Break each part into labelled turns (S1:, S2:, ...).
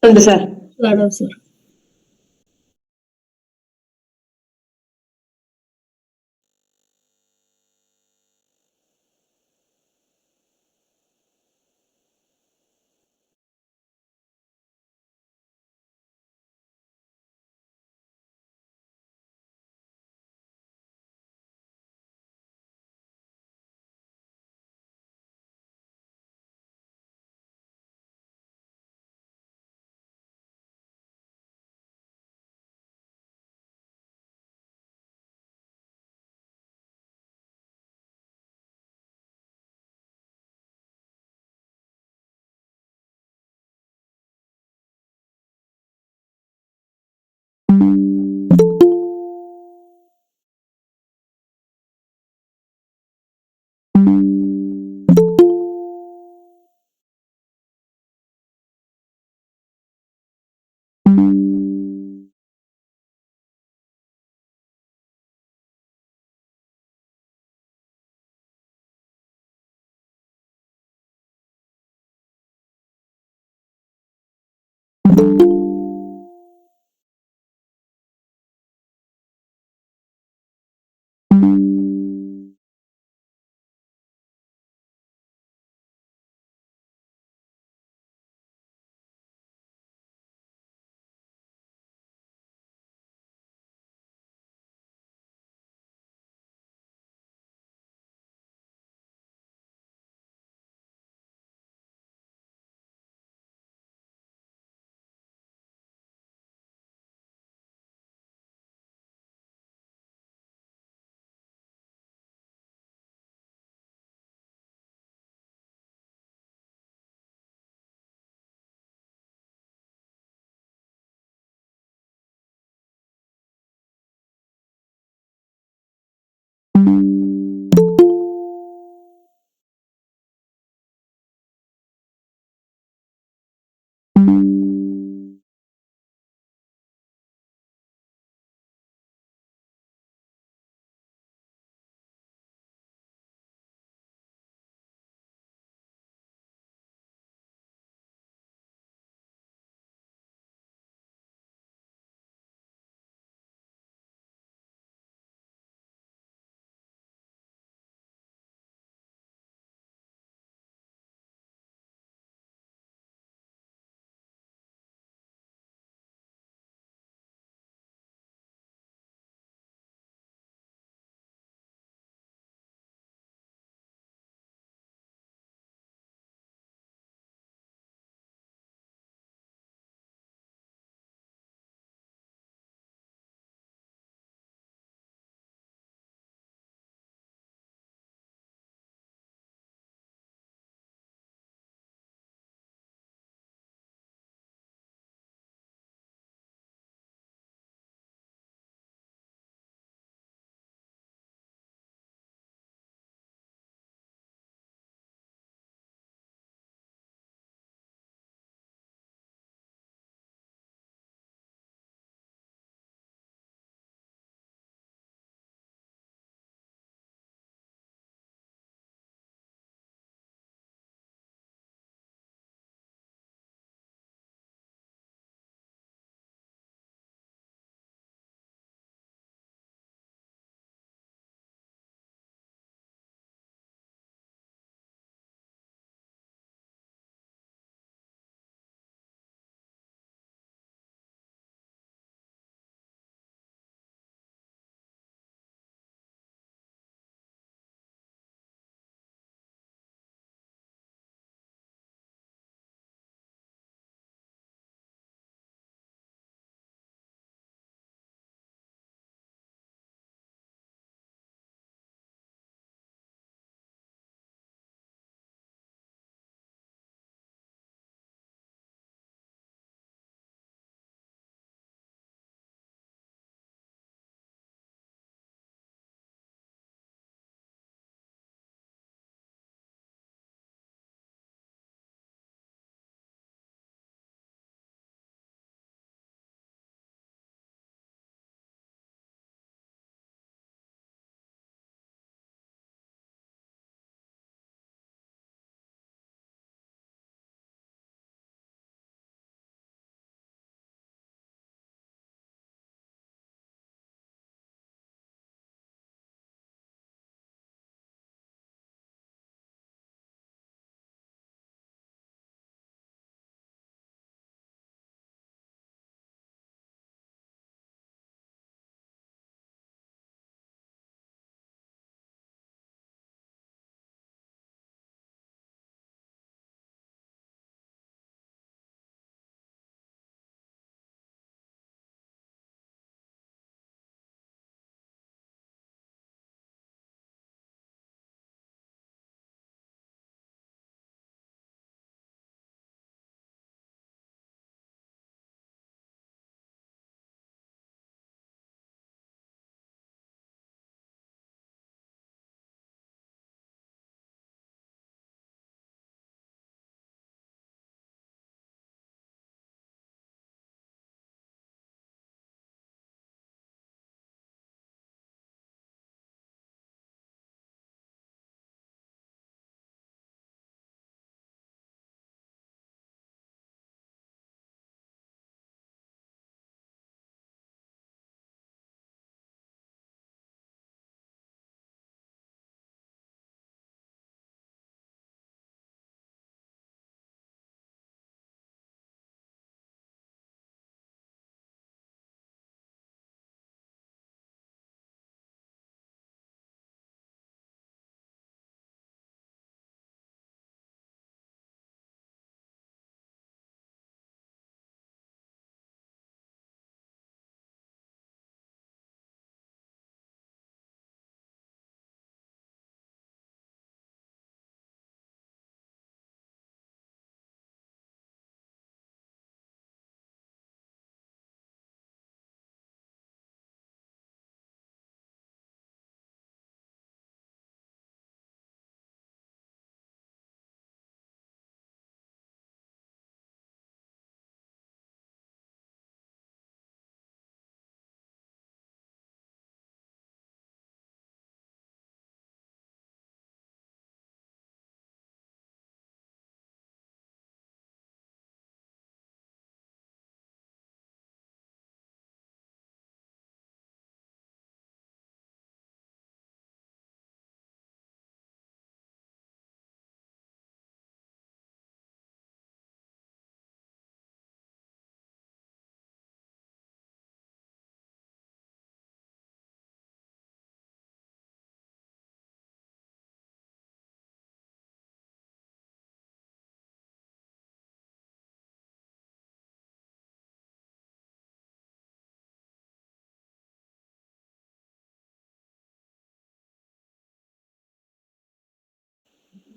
S1: ഉണ്ട് sir.
S2: Madam sir.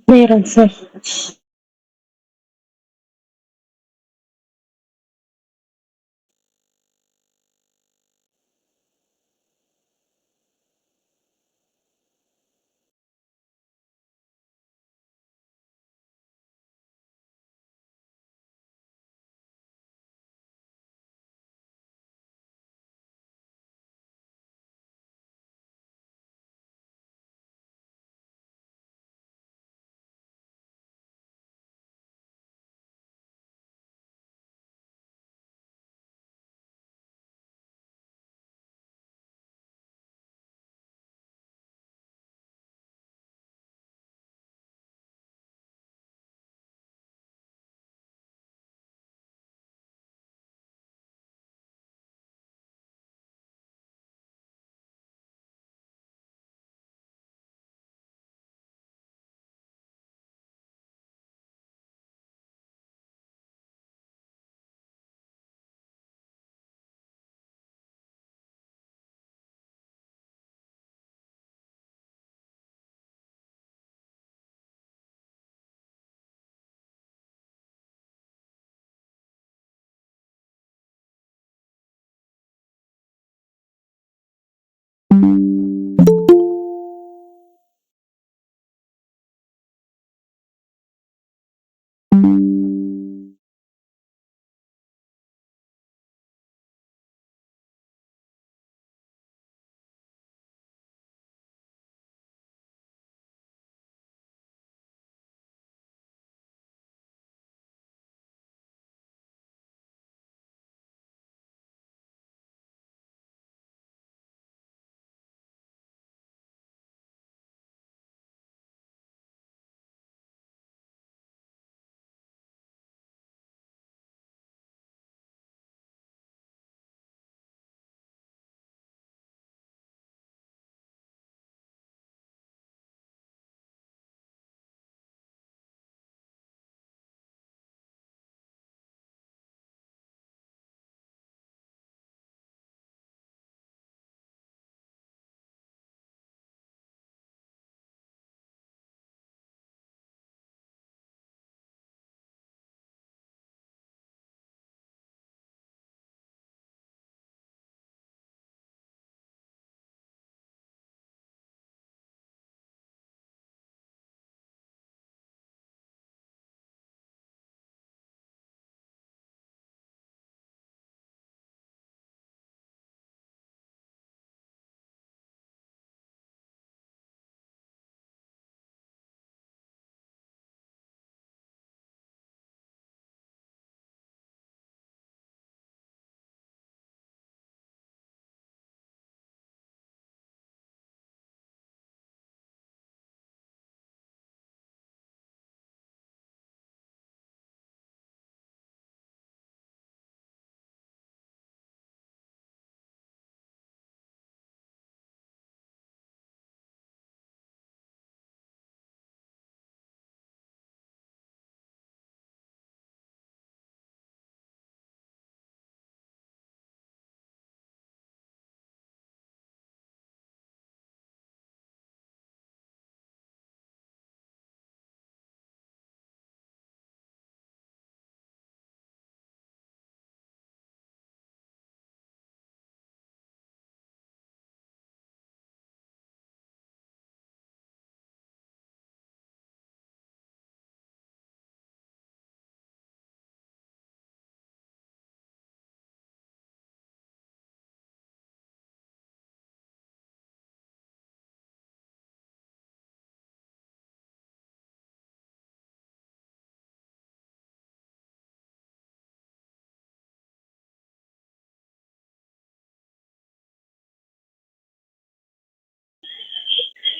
S1: Meron, sir.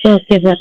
S1: Okay, sir.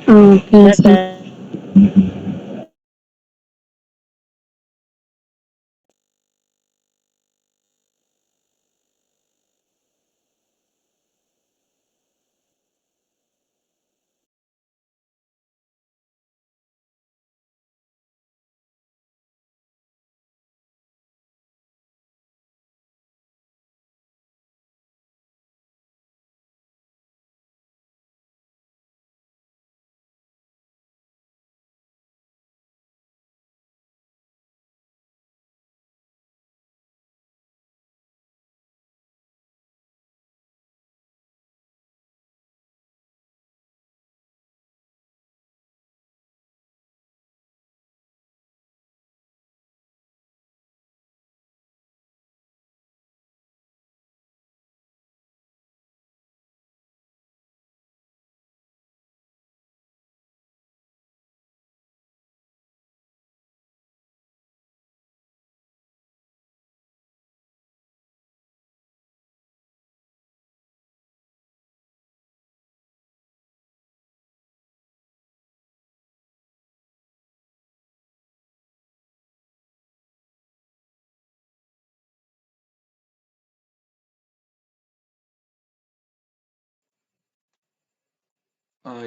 S1: Okay.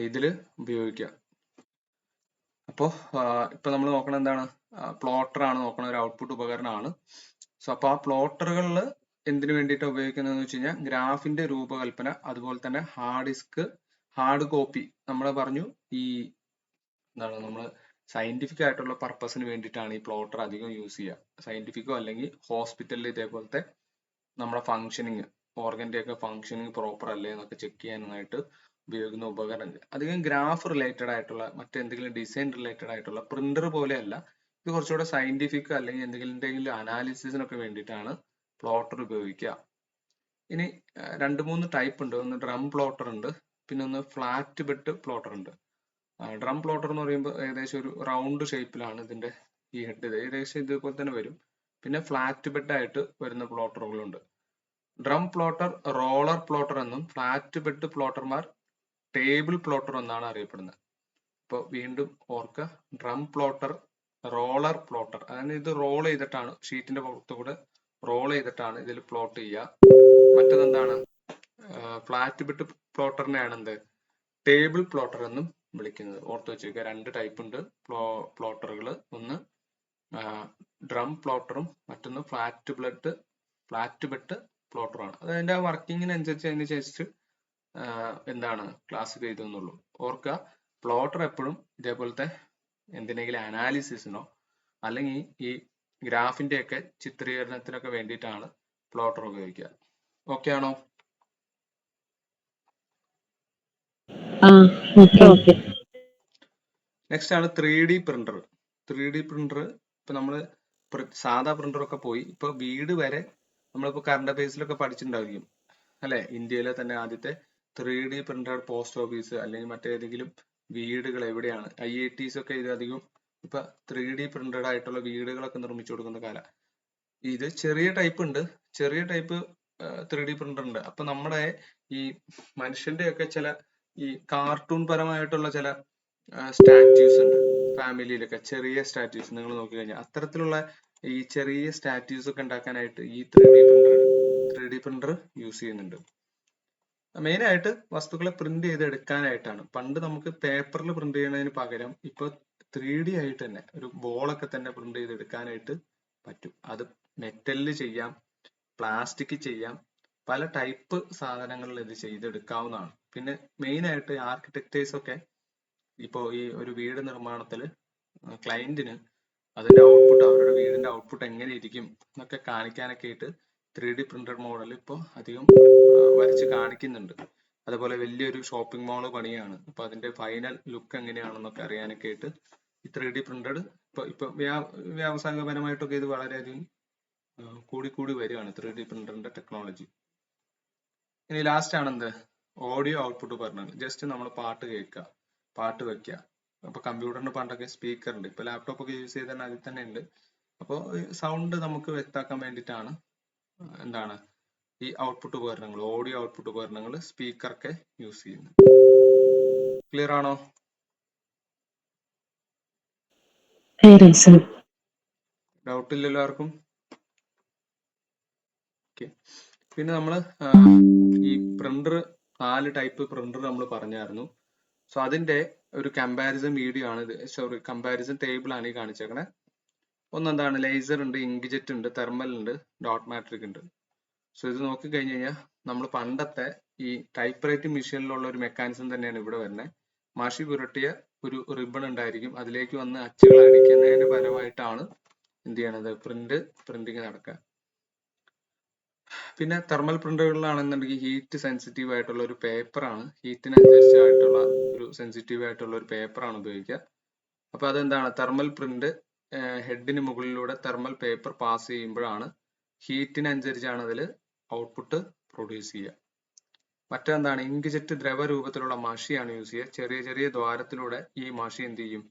S2: ഇതില് ഉപയോഗിക്കുക. അപ്പോൾ ഇപ്പൊ നമ്മൾ നോക്കണ എന്താണ്, പ്ലോട്ടർ ആണ് നോക്കണ, ഒരു ഔട്ട്പുട്ട് ഉപകരണമാണ്. സോ അപ്പൊ ആ പ്ലോട്ടറുകളിൽ എന്തിനു വേണ്ടിയിട്ടാണ് ഉപയോഗിക്കുന്നതെന്ന് വെച്ച് കഴിഞ്ഞാൽ ഗ്രാഫിന്റെ രൂപകൽപ്പന, അതുപോലെ തന്നെ ഹാർഡ് ഡിസ്ക്, ഹാർഡ് കോപ്പി. നമ്മൾ പറഞ്ഞു ഈ എന്താണ്, നമ്മൾ സയന്റിഫിക് ആയിട്ടുള്ള പർപ്പസിന് വേണ്ടിയിട്ടാണ് ഈ പ്ലോട്ടർ അധികം യൂസ് ചെയ്യുക. സയന്റിഫിക്കോ അല്ലെങ്കിൽ ഹോസ്പിറ്റലിൽ ഇതേപോലത്തെ നമ്മുടെ ഫങ്ഷനിങ്, ഓർഗന്റെ ഒക്കെ ഫങ്ഷനിങ് പ്രോപ്പർ അല്ലേ എന്നൊക്കെ ചെക്ക് ചെയ്യാനായിട്ട് ഉപയോഗിക്കുന്ന ഉപകരണങ്ങൾ. അധികം ഗ്രാഫ് റിലേറ്റഡ് ആയിട്ടുള്ള, മറ്റെന്തെങ്കിലും ഡിസൈൻ റിലേറ്റഡ് ആയിട്ടുള്ള, പ്രിന്റർ പോലെയല്ല. ഇത് കുറച്ചുകൂടെ സയന്റിഫിക് അല്ലെങ്കിൽ എന്തെങ്കിലും അനാലിസിസിനൊക്കെ വേണ്ടിയിട്ടാണ് പ്ലോട്ടർ ഉപയോഗിക്കുക. ഇനി രണ്ട് മൂന്ന് ടൈപ്പ് ഉണ്ട്. ഒന്ന് ഡ്രം പ്ലോട്ടർ ഉണ്ട്, പിന്നെ ഒന്ന് ഫ്ലാറ്റ് ബെഡ് പ്ലോട്ടർ ഉണ്ട്. ഡ്രം പ്ലോട്ടർ എന്ന് പറയുമ്പോൾ ഏകദേശം ഒരു റൗണ്ട് ഷേപ്പിലാണ് ഇതിന്റെ ഈ ഹെഡ്. ഏകദേശം ഇതുപോലെ തന്നെ വരും. പിന്നെ ഫ്ലാറ്റ് ബെഡ് ആയിട്ട് വരുന്ന പ്ലോട്ടറുകളുണ്ട്. ഡ്രം പ്ലോട്ടർ റോളർ പ്ലോട്ടർ എന്നും ഫ്ലാറ്റ് ബെഡ് പ്ലോട്ടർമാർ ടേബിൾ പ്ലോട്ടർ എന്നാണ് അറിയപ്പെടുന്നത്. ഇപ്പോൾ വീണ്ടും ഓർക്കുക, ഡ്രം പ്ലോട്ടർ, റോളർ പ്ലോട്ടർ, അതായത് ഇത് റോൾ ചെയ്തിട്ടാണ്, ഷീറ്റിന്റെ പുറത്തുകൂടെ റോൾ ചെയ്തിട്ടാണ് ഇതിൽ പ്ലോട്ട് ചെയ്യുക. മറ്റതെന്താണ്, ഫ്ലാറ്റ് ബെഡ് പ്ലോട്ടറിനെയാണ് എന്ത് ടേബിൾ പ്ലോട്ടർ എന്നും വിളിക്കുന്നത്. ഓർത്ത് വെച്ചേക്കുക, രണ്ട് ടൈപ്പ് ഉണ്ട് പ്ലോട്ടറുകൾ. ഒന്ന് ഡ്രം പ്ലോട്ടറും മറ്റൊന്ന് ഫ്ലാറ്റ് ബെഡ് പ്ലോട്ടറുമാണ്. അത് അതിന്റെ വർക്കിങ്ങിനനുസരിച്ച് അതിനനുസരിച്ച് എന്താണ് ക്ലാസിഫൈ ചെയ്തെന്നുള്ളൂ. ഓർക്കുക, പ്ലോട്ടർ എപ്പോഴും ഇതേപോലത്തെ എന്തിനെങ്കിലും അനാലിസിസിനോ അല്ലെങ്കിൽ ഈ ഗ്രാഫിന്റെ ഒക്കെ ചിത്രീകരണത്തിനൊക്കെ വേണ്ടിയിട്ടാണ് പ്ലോട്ടർ ഉപയോഗിക്കുക. ഓക്കെ ആണോ?
S1: Okay.
S2: നെക്സ്റ്റ് ആണ് 3D പ്രിന്റർ. 3D പ്രിന്റർ ഇപ്പൊ നമ്മള് സാധാ പ്രിന്റർ ഒക്കെ പോയി, ഇപ്പൊ വീട് വരെ നമ്മളിപ്പോ കറണ്ട് അഫയേഴ്സിലൊക്കെ പഠിച്ചിട്ടുണ്ടായിരിക്കും അല്ലെ, ഇന്ത്യയിലെ തന്നെ ആദ്യത്തെ 3D പ്രിന്റഡ് പോസ്റ്റ് ഓഫീസ് അല്ലെങ്കിൽ മറ്റേതെങ്കിലും വീടുകൾ എവിടെയാണ്, IITs ഒക്കെ ഇത് അധികം ഇപ്പൊ 3D പ്രിന്റഡ് ആയിട്ടുള്ള വീടുകളൊക്കെ നിർമ്മിച്ചു കൊടുക്കുന്ന കാലം. ഇത് ചെറിയ ടൈപ്പ് ഉണ്ട്, ചെറിയ ടൈപ്പ് 3D പ്രിന്റർ ഉണ്ട്. അപ്പൊ നമ്മുടെ ഈ മനുഷ്യന്റെ ഒക്കെ ചില ഈ കാർട്ടൂൺ പരമായിട്ടുള്ള ചില സ്റ്റാറ്റ്യൂസ് ഉണ്ട് ഫാമിലിയിലൊക്കെ, ചെറിയ സ്റ്റാറ്റ്യൂസ് നിങ്ങൾ നോക്കി കഴിഞ്ഞാൽ അത്തരത്തിലുള്ള ഈ ചെറിയ സ്റ്റാറ്റ്യൂസ് ഒക്കെ ഉണ്ടാക്കാനായിട്ട് ഈ 3D പ്രിന്റർ യൂസ് ചെയ്യുന്നുണ്ട്. മെയിൻ ആയിട്ട് വസ്തുക്കളെ പ്രിന്റ് ചെയ്ത് എടുക്കാനായിട്ടാണ്. പണ്ട് നമുക്ക് പേപ്പറിൽ പ്രിന്റ് ചെയ്യുന്നതിന് പകരം ഇപ്പൊ 3D ആയിട്ട് തന്നെ ഒരു ബോളൊക്കെ തന്നെ പ്രിന്റ് ചെയ്ത് എടുക്കാനായിട്ട് പറ്റും. അത് മെറ്റലിൽ ചെയ്യാം, പ്ലാസ്റ്റിക് ചെയ്യാം, പല ടൈപ്പ് സാധനങ്ങളിൽ ഇത് ചെയ്തെടുക്കാവുന്നതാണ്. പിന്നെ മെയിൻ ആയിട്ട് ആർക്കിടെക്റ്റേഴ്സ് ഒക്കെ ഇപ്പോ ഈ ഒരു വീട് നിർമ്മാണത്തിൽ ക്ലയന്റിന് അതിന്റെ ഔട്ട്പുട്ട്, അവരുടെ വീടിന്റെ ഔട്ട്പുട്ട് എങ്ങനെ ഇരിക്കും എന്നൊക്കെ കാണിക്കാനൊക്കെ ആയിട്ട് 3D പ്രിന്റഡ് മോഡൽ ഇപ്പോൾ അധികം വരച്ച് കാണിക്കുന്നുണ്ട്. അതുപോലെ വലിയൊരു ഷോപ്പിംഗ് മാൾ പണിയാണ്, അപ്പൊ അതിന്റെ ഫൈനൽ ലുക്ക് എങ്ങനെയാണെന്നൊക്കെ അറിയാനൊക്കെ ആയിട്ട് ഈ 3D പ്രിന്റഡ് ഇപ്പൊ വ്യാവസായികപരമായിട്ടൊക്കെ ഇത് വളരെയധികം കൂടി വരികയാണ് 3D പ്രിന്ററിന്റെ ടെക്നോളജി. ഇനി ലാസ്റ്റ് ആണ് എന്ത്, ഓഡിയോ ഔട്ട്പുട്ട് പറഞ്ഞത്. ജസ്റ്റ് നമ്മൾ പാട്ട് കേൾക്കുക, പാട്ട് വെക്കുക. അപ്പൊ കമ്പ്യൂട്ടറിന് പണ്ടൊക്കെ സ്പീക്കർ ഉണ്ട്, ഇപ്പൊ ലാപ്ടോപ്പ് ഒക്കെ യൂസ് ചെയ്താൽ അതിൽ തന്നെ ഉണ്ട്. അപ്പോൾ സൗണ്ട് നമുക്ക് വ്യക്തമാക്കാൻ വേണ്ടിയിട്ടാണ് എന്താണ് ഈ ഔട്ട്പുട്ട് ഉപകരണങ്ങൾ, ഓഡിയോ ഔട്ട്പുട്ട് ഉപകരണങ്ങൾ, സ്പീക്കർ ഒക്കെ യൂസ് ചെയ്യുന്നത്. ക്ലിയർ ആണോ? ഡൗട്ട് ഇല്ലല്ലോ ആർക്കും? ഓക്കെ. പിന്നെ നമ്മൾ ഈ പ്രിന്റർ 4 ടൈപ്പ് പ്രിന്റർ നമ്മൾ പറഞ്ഞായിരുന്നു. സോ അതിന്റെ ഒരു കമ്പാരിസൺ വീഡിയോ ആണ് ഇത്. സോറി, കമ്പാരിസൺ ടേബിൾ ആണ് ഈ കാണിച്ചേക്കണേ. ഒന്നെന്താണ്, ലേസർ ഉണ്ട്, ഇങ്ക്ജെറ്റ് ഉണ്ട്, തെർമൽ ഉണ്ട്, ഡോട്ട് മാട്രിക് ഉണ്ട്. സോ ഇത് നോക്കി കഴിഞ്ഞ് കഴിഞ്ഞാൽ നമ്മൾ പണ്ടത്തെ ഈ ടൈപ്പ് റൈറ്റിംഗ് മെഷീനിലുള്ള ഒരു മെക്കാനിസം തന്നെയാണ് ഇവിടെ വരുന്നത്. മഷി പുരട്ടിയ ഒരു റിബൺ ഉണ്ടായിരിക്കും, അതിലേക്ക് വന്ന് അച്ചുകൾ അടിക്കുന്നതിന് ഫലമായിട്ടാണ് എന്ത് ചെയ്യണത്, പ്രിന്റിങ് നടക്കുക. പിന്നെ തെർമൽ പ്രിന്ററുകളിലാണെന്നുണ്ടെങ്കിൽ ഹീറ്റ് സെൻസിറ്റീവ് ആയിട്ടുള്ള ഒരു പേപ്പറാണ്, ഹീറ്റിനനുസരിച്ചായിട്ടുള്ള ഒരു സെൻസിറ്റീവ് ആയിട്ടുള്ള ഒരു പേപ്പറാണ് ഉപയോഗിക്കുക. അപ്പൊ അതെന്താണ്, തെർമൽ പ്രിന്റ് ഹെഡിന് മുകളിലൂടെ തെർമൽ പേപ്പർ പാസ് ചെയ്യുമ്പോഴാണ് ഹീറ്റിനനുസരിച്ചാണ് അതിൽ ഔട്ട്പുട്ട് പ്രൊഡ്യൂസ് ചെയ്യുക. മറ്റെന്താണ്, ഇങ്ക്ജെറ്റ് ദ്രവ രൂപത്തിലുള്ള മഷിയാണ് യൂസ് ചെയ്യുക. ചെറിയ ചെറിയ ദ്വാരത്തിലൂടെ ഈ മഷി എന്ത് ചെയ്യും,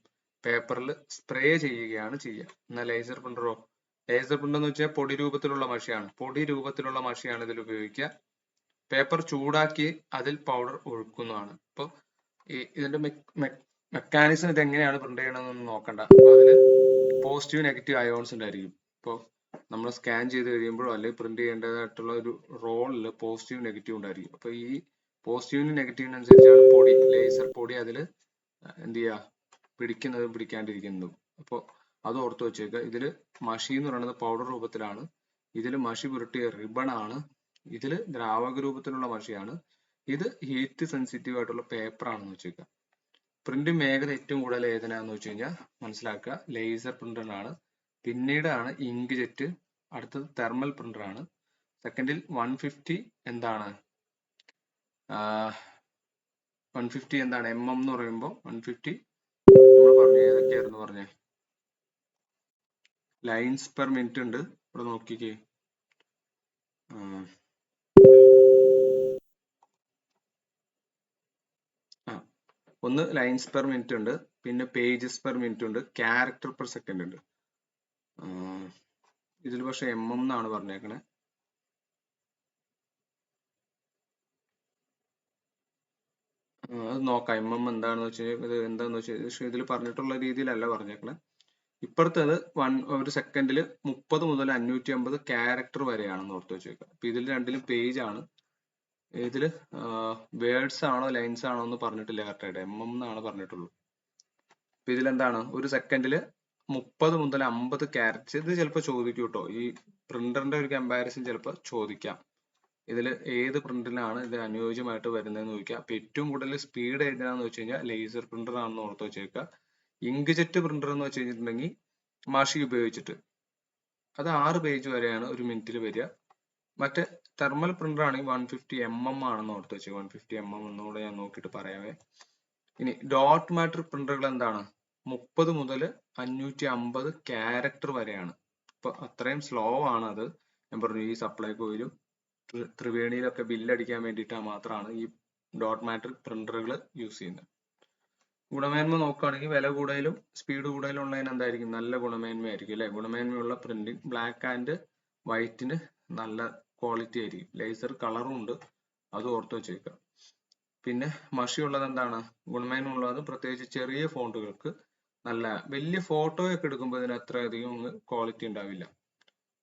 S2: പേപ്പറിൽ സ്പ്രേ ചെയ്യുകയാണ് ചെയ്യുക. എന്നാൽ ലേസർ പ്രിന്ററോ, ലേസർ പ്രിന്റർ എന്ന് വെച്ചാൽ പൊടി രൂപത്തിലുള്ള മഷിയാണ്, പൊടി രൂപത്തിലുള്ള മഷിയാണ് ഇതിൽ ഉപയോഗിക്കുക. പേപ്പർ ചൂടാക്കി അതിൽ പൗഡർ ഒഴുക്കുന്നതാണ്. അപ്പോൾ ഇതിന്റെ മെക്കാനിസം ഇത് എങ്ങനെയാണ് പ്രിന്റ് ചെയ്യണമെന്നൊന്നും നോക്കണ്ട. അപ്പോൾ അതിൽ പോസിറ്റീവ് നെഗറ്റീവ് അയോൺസ് ഉണ്ടായിരിക്കും. ഇപ്പോൾ നമ്മൾ സ്കാൻ ചെയ്ത് കഴിയുമ്പോഴോ അല്ലെങ്കിൽ പ്രിന്റ് ചെയ്യേണ്ടതായിട്ടുള്ള ഒരു റോളിൽ പോസിറ്റീവ് നെഗറ്റീവ് ഉണ്ടായിരിക്കും. അപ്പൊ ഈ പോസിറ്റീവിനും നെഗറ്റീവിനനുസരിച്ചാണ് പൊടി, ലേസർ പൊടി അതിൽ എന്ത് ചെയ്യുക, പിടിക്കുന്നതും പിടിക്കാണ്ടിരിക്കുന്നതും. അപ്പോൾ അത് ഓർത്ത് വെച്ചേക്കുക. ഇതിൽ മഷി എന്ന് പറയുന്നത് പൗഡർ രൂപത്തിലാണ്, ഇതിൽ മഷി പുരട്ടിയ റിബൺ ആണ്, ഇതിൽ ദ്രാവക രൂപത്തിലുള്ള മഷിയാണ്, ഇത് ഹീറ്റ് സെൻസിറ്റീവ് ആയിട്ടുള്ള പേപ്പർ ആണെന്ന് വെച്ചേക്കുക. പ്രിന്റ് വേഗത ഏറ്റവും കൂടുതൽ ഏതിനാന്ന് വെച്ച് കഴിഞ്ഞാൽ മനസ്സിലാക്കുക, ലേസർ പ്രിന്ററിനാണ്. പിന്നീടാണ് ഇങ്ക്ജെറ്റ്, അടുത്തത് തെർമൽ പ്രിന്റർ ആണ്. സെക്കൻഡിൽ 150 എന്താണ്, 150 എന്താണ് mm എന്ന് പറയുമ്പോൾ 150 നമ്മൾ പറഞ്ഞു, ഏതൊക്കെയായിരുന്നു പറഞ്ഞേ, ലൈൻസ് പെർ മിനിറ്റ് ഉണ്ട്. ഇവിടെ നോക്കിക്കേ, ഒന്ന് ലൈൻസ് പെർ മിനിറ്റ് ഉണ്ട്, പിന്നെ പേജസ് പെർ മിനിറ്റ് ഉണ്ട്, ക്യാരക്ടർ പെർ സെക്കൻഡ് ഉണ്ട്. ഇതിൽ പക്ഷെ mm എന്നാണ് പറഞ്ഞേക്കണേ. അത് നോക്കാം, mm എന്താണെന്ന് വെച്ചാൽ ഇത് എന്താന്ന് വെച്ചാൽ ഇതിൽ പറഞ്ഞിട്ടുള്ള രീതിയിലല്ല പറഞ്ഞേക്കണേ. ഇപ്പുറത്തേത് ഒരു സെക്കൻഡിൽ 30 മുതൽ 550 ക്യാരക്ടർ വരെയാണെന്ന് ഓർത്ത് വെച്ചേക്കുക. അപ്പൊ ഇതിൽ രണ്ടിലും പേജ് ആണ്, ഇതില് വേർഡ്സ് ആണോ ലൈൻസ് ആണോ എന്ന് പറഞ്ഞിട്ടില്ല കറക്റ്റായിട്ട്, mm എന്നാണ് പറഞ്ഞിട്ടുള്ളൂ. അപ്പൊ ഇതിലെന്താണ്, ഒരു സെക്കൻഡിൽ 30 മുതൽ 50 ക്യാരക്ടേഴ്സ്. ഇത് ചിലപ്പോൾ ചോദിക്കും കേട്ടോ, ഈ പ്രിന്ററിന്റെ ഒരു കമ്പാരിസൺ ചിലപ്പോൾ ചോദിക്കാം. ഇതിൽ ഏത് പ്രിന്റിലാണ് ഇത് അനുയോജ്യമായിട്ട് വരുന്നതെന്ന് ചോദിക്കാം. അപ്പൊ ഏറ്റവും കൂടുതൽ സ്പീഡ് ഏതിനാന്ന് വെച്ച് കഴിഞ്ഞാൽ ലേസർ പ്രിന്റർ ആണെന്ന് ഓർത്ത് വെച്ചേക്കുക. ഇങ്ക്ജെറ്റ് പ്രിന്റർ എന്ന് വെച്ച് കഴിഞ്ഞിട്ടുണ്ടെങ്കിൽ മഷി ഉപയോഗിച്ചിട്ട് അത് 6 പേജ് വരെയാണ് ഒരു മിനിറ്റിൽ വരിക. മറ്റേ തെർമൽ പ്രിന്റർ ആണെങ്കിൽ 150 mm ആണെന്ന് ഓർത്ത് വെച്ചേക്കുക. 150 mm ഒന്നുകൂടെ ഞാൻ നോക്കിയിട്ട് പറയാവേ. ഇനി ഡോട്ട് മാട്രിക് പ്രിന്ററുകൾ എന്താണ്, 30 മുതൽ 550 ക്യാരക്ടർ വരെയാണ്. അപ്പൊ അത്രയും സ്ലോ ആണ് അത്. ഞാൻ പറഞ്ഞു, ഈ സപ്ലൈകോയിലും ത്രിവേണിയിലൊക്കെ ബില്ലടിക്കാൻ വേണ്ടിയിട്ട് മാത്രമാണ് ഈ ഡോട്ട് മാട്രിക് പ്രിന്ററുകൾ യൂസ് ചെയ്യുന്നത്. ഗുണമേന്മ നോക്കുകയാണെങ്കിൽ വില കൂടുതലും സ്പീഡ് കൂടുതലും ഉള്ളതിന് എന്തായിരിക്കും, നല്ല ഗുണമേന്മയായിരിക്കും അല്ലെ. ഗുണമേന്മയുള്ള പ്രിന്റിങ് ബ്ലാക്ക് ആൻഡ് വൈറ്റിന് നല്ല ക്വാളിറ്റി ആയിരിക്കും. ലേസർ കളറും ഉണ്ട്, അത് ഓർത്ത് വെച്ചേക്കുക. പിന്നെ മഷി ഉള്ളത് എന്താണ്, ഗുണമേന്മ ഉള്ളത് പ്രത്യേകിച്ച് ചെറിയ ഫോണ്ടുകൾക്ക് നല്ല വലിയ ഫോട്ടോയൊക്കെ എടുക്കുമ്പോൾ ഇതിന് അത്രയധികം ക്വാളിറ്റി ഉണ്ടാവില്ല.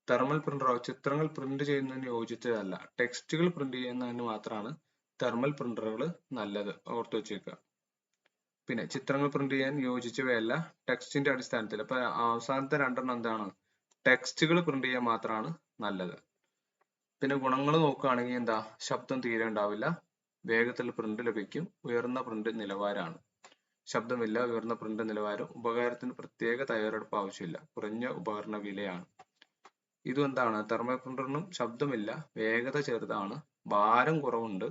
S2: തെർമൽ പ്രിന്ററോ ചിത്രങ്ങൾ പ്രിന്റ് ചെയ്യുന്നതിന് യോജിച്ചതല്ല, ടെക്സ്റ്റുകൾ പ്രിന്റ് ചെയ്യുന്നതിന് മാത്രമാണ് തെർമൽ പ്രിന്ററുകൾ നല്ലത്, ഓർത്ത് വെച്ചേക്കുക. പിന്നെ ചിത്രങ്ങൾ പ്രിന്റ് ചെയ്യാൻ യോജിച്ചവയല്ല, ടെക്സ്റ്റിന്റെ അടിസ്ഥാനത്തിൽ. അപ്പൊ അവസാനത്തെ രണ്ടെണ്ണം എന്താണ്, ടെക്സ്റ്റുകൾ പ്രിന്റ് ചെയ്യാൻ മാത്രമാണ് നല്ലത്. പിന്നെ ഗുണങ്ങൾ നോക്കുകയാണെങ്കിൽ എന്താ, ശബ്ദം തീരെ ഉണ്ടാവില്ല, വേഗത്തിൽ പ്രിന്റ് ലഭിക്കും, ഉയർന്ന പ്രിന്റ് നിലവാരമാണ്. ശബ്ദമില്ല, ഉയർന്ന പ്രിന്റ് നിലവാരം, ഉപകരണത്തിന് പ്രത്യേക തയ്യാറെടുപ്പ് ആവശ്യമില്ല, കുറഞ്ഞ ഉപകരണ വിലയാണ്. ഇതും എന്താണ്, തെർമൽ പ്രിന്ററിനും ശബ്ദമില്ല, വേഗത ചെറുതാണ്, ഭാരം കുറവുണ്ട്,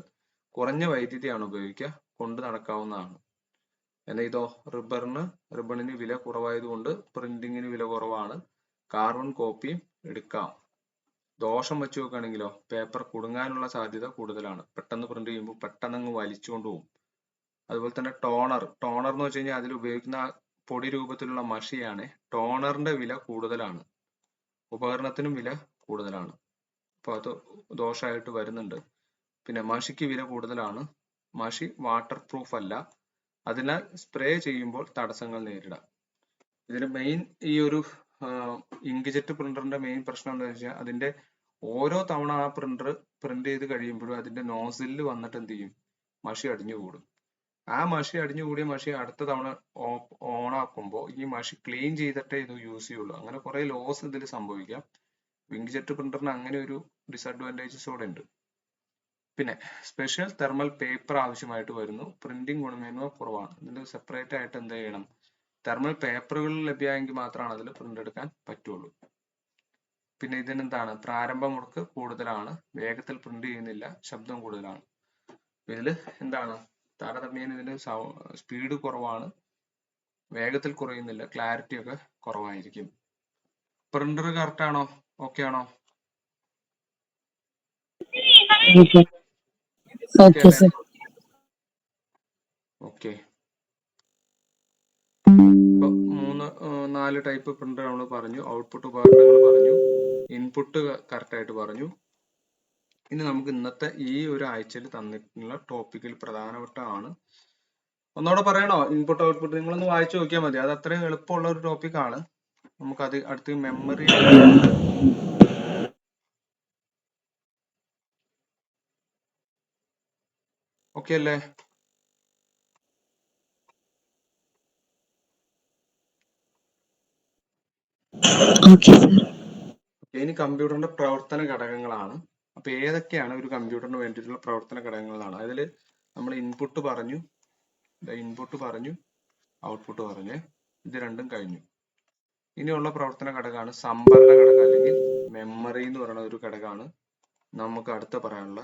S2: കുറഞ്ഞ വൈദ്യുതിയാണ് ഉപയോഗിക്കുക, കൊണ്ടു നടക്കാവുന്നതാണ്. എന്നാൽ ഇതോ, റിബണിന് വില കുറവായതുകൊണ്ട് പ്രിന്റിങ്ങിന് വില കുറവാണ്, കാർബൺ കോപ്പിയും എടുക്കാം. ദോഷം വെച്ച് നോക്കുകയാണെങ്കിലോ, പേപ്പർ കുടുങ്ങാനുള്ള സാധ്യത കൂടുതലാണ്, പെട്ടെന്ന് പ്രിന്റ് ചെയ്യുമ്പോൾ പെട്ടെന്ന് അങ്ങ് വലിച്ചുകൊണ്ട് പോകും. അതുപോലെ തന്നെ ടോണർ എന്ന് വെച്ച് കഴിഞ്ഞാൽ അതിൽ ഉപയോഗിക്കുന്ന പൊടി രൂപത്തിലുള്ള മഷിയാണ്. ടോണറിന്റെ വില കൂടുതലാണ്, ഉപകരണത്തിനും വില കൂടുതലാണ്. അപ്പൊ അത് ദോഷമായിട്ട് വരുന്നുണ്ട്. പിന്നെ മഷിക്ക് വില കൂടുതലാണ്, മഷി വാട്ടർ പ്രൂഫ് അല്ല, അതിനാൽ സ്പ്രേ ചെയ്യുമ്പോൾ തടസ്സങ്ങൾ നേരിടാം. ഇതിന് മെയിൻ ഈ ഒരു ഇങ്ക്ജെറ്റ് പ്രിന്ററിന്റെ മെയിൻ പ്രശ്നം എന്താണെന്ന് വെച്ചാൽ അതിന്റെ ഓരോ തവണ ആ പ്രിന്റർ പ്രിന്റ് ചെയ്ത് കഴിയുമ്പോഴും അതിന്റെ നോസിലിൽ വന്നിട്ട് എന്ത് ചെയ്യും, മഷി അടിഞ്ഞു കൂടും. ആ മഷി അടിഞ്ഞു കൂടിയ മഷി അടുത്ത തവണ ഓൺ ആക്കുമ്പോൾ ഈ മഷി ക്ലീൻ ചെയ്തിട്ടേ ഇത് യൂസ് ചെയ്യുള്ളൂ. അങ്ങനെ കുറെ ലോസ് ഇതിൽ സംഭവിക്കാം. ഇങ്ക്ജെറ്റ് പ്രിന്ററിന് അങ്ങനെ ഒരു ഡിസഡ്വാൻറ്റേജസ് കൂടെ ഉണ്ട്. പിന്നെ സ്പെഷ്യൽ തെർമൽ പേപ്പർ ആവശ്യമായിട്ട് വരുന്നു. പ്രിന്റിംഗ് ഗുണമേന്മ കുറവാണ്. ഇതിന് സെപ്പറേറ്റ് ആയിട്ട് എന്ത് ചെയ്യണം, തെർമൽ പേപ്പറുകൾ ലഭ്യമായെങ്കിൽ മാത്രമാണ് അതിൽ പ്രിന്റ് എടുക്കാൻ പറ്റുള്ളൂ. പിന്നെ ഇതിനെന്താണ്, പ്രാരംഭ മുടക്ക് കൂടുതലാണ്, വേഗത്തിൽ പ്രിന്റ് ചെയ്യുന്നില്ല, ശബ്ദം കൂടുതലാണ്. ഇതിൽ എന്താണ് താരതമ്യേന ഇതിന് സ്പീഡ് കുറവാണ്, വേഗത്തിൽ കുറയുന്നില്ല, ക്ലാരിറ്റി ഒക്കെ കുറവായിരിക്കും. പ്രിന്റർ കറക്റ്റ് ആണോ, ഓക്കെ ആണോ? ഓക്കെ. ഇപ്പൊ 4 ടൈപ്പ് പ്രിന്റർ നമ്മൾ പറഞ്ഞു, ഔട്ട്പുട്ട് ഉപകരണങ്ങൾ പറഞ്ഞു, ഇൻപുട്ട് കറക്റ്റ് ആയിട്ട് പറഞ്ഞു. ഇനി നമുക്ക് ഇന്നത്തെ ഈ ഒരു ആഴ്ചയിൽ തന്നിട്ടുള്ള ടോപ്പിക്കിൽ പ്രധാനപ്പെട്ടതാണ്. ഒന്നുകൂടെ പറയണോ? ഇൻപുട്ട് ഔട്ട്പുട്ട് നിങ്ങളൊന്ന് വായിച്ചു നോക്കിയാൽ മതി. അത് അത്രയും എളുപ്പമുള്ള ഒരു ടോപ്പിക്കാണ്. നമുക്കത് അടുത്ത് മെമ്മറി. ഓക്കെ അല്ലേ? ഇനി കമ്പ്യൂട്ടറിന്റെ പ്രവർത്തന ഘടകങ്ങളാണ്. അപ്പൊ ഏതൊക്കെയാണ് ഒരു കമ്പ്യൂട്ടറിന് വേണ്ടിയിട്ടുള്ള പ്രവർത്തന ഘടകങ്ങളാണ്. അതിൽ നമ്മൾ ഇൻപുട്ട് പറഞ്ഞു, ഔട്ട്പുട്ട് പറഞ്ഞു, ഇത് രണ്ടും കഴിഞ്ഞു. ഇനിയുള്ള പ്രവർത്തന ഘടകമാണ് സംഭരണ ഘടകം അല്ലെങ്കിൽ മെമ്മറി എന്ന് പറയുന്ന ഒരു ഘടകമാണ് നമുക്ക് അടുത്ത് പറയാനുള്ള.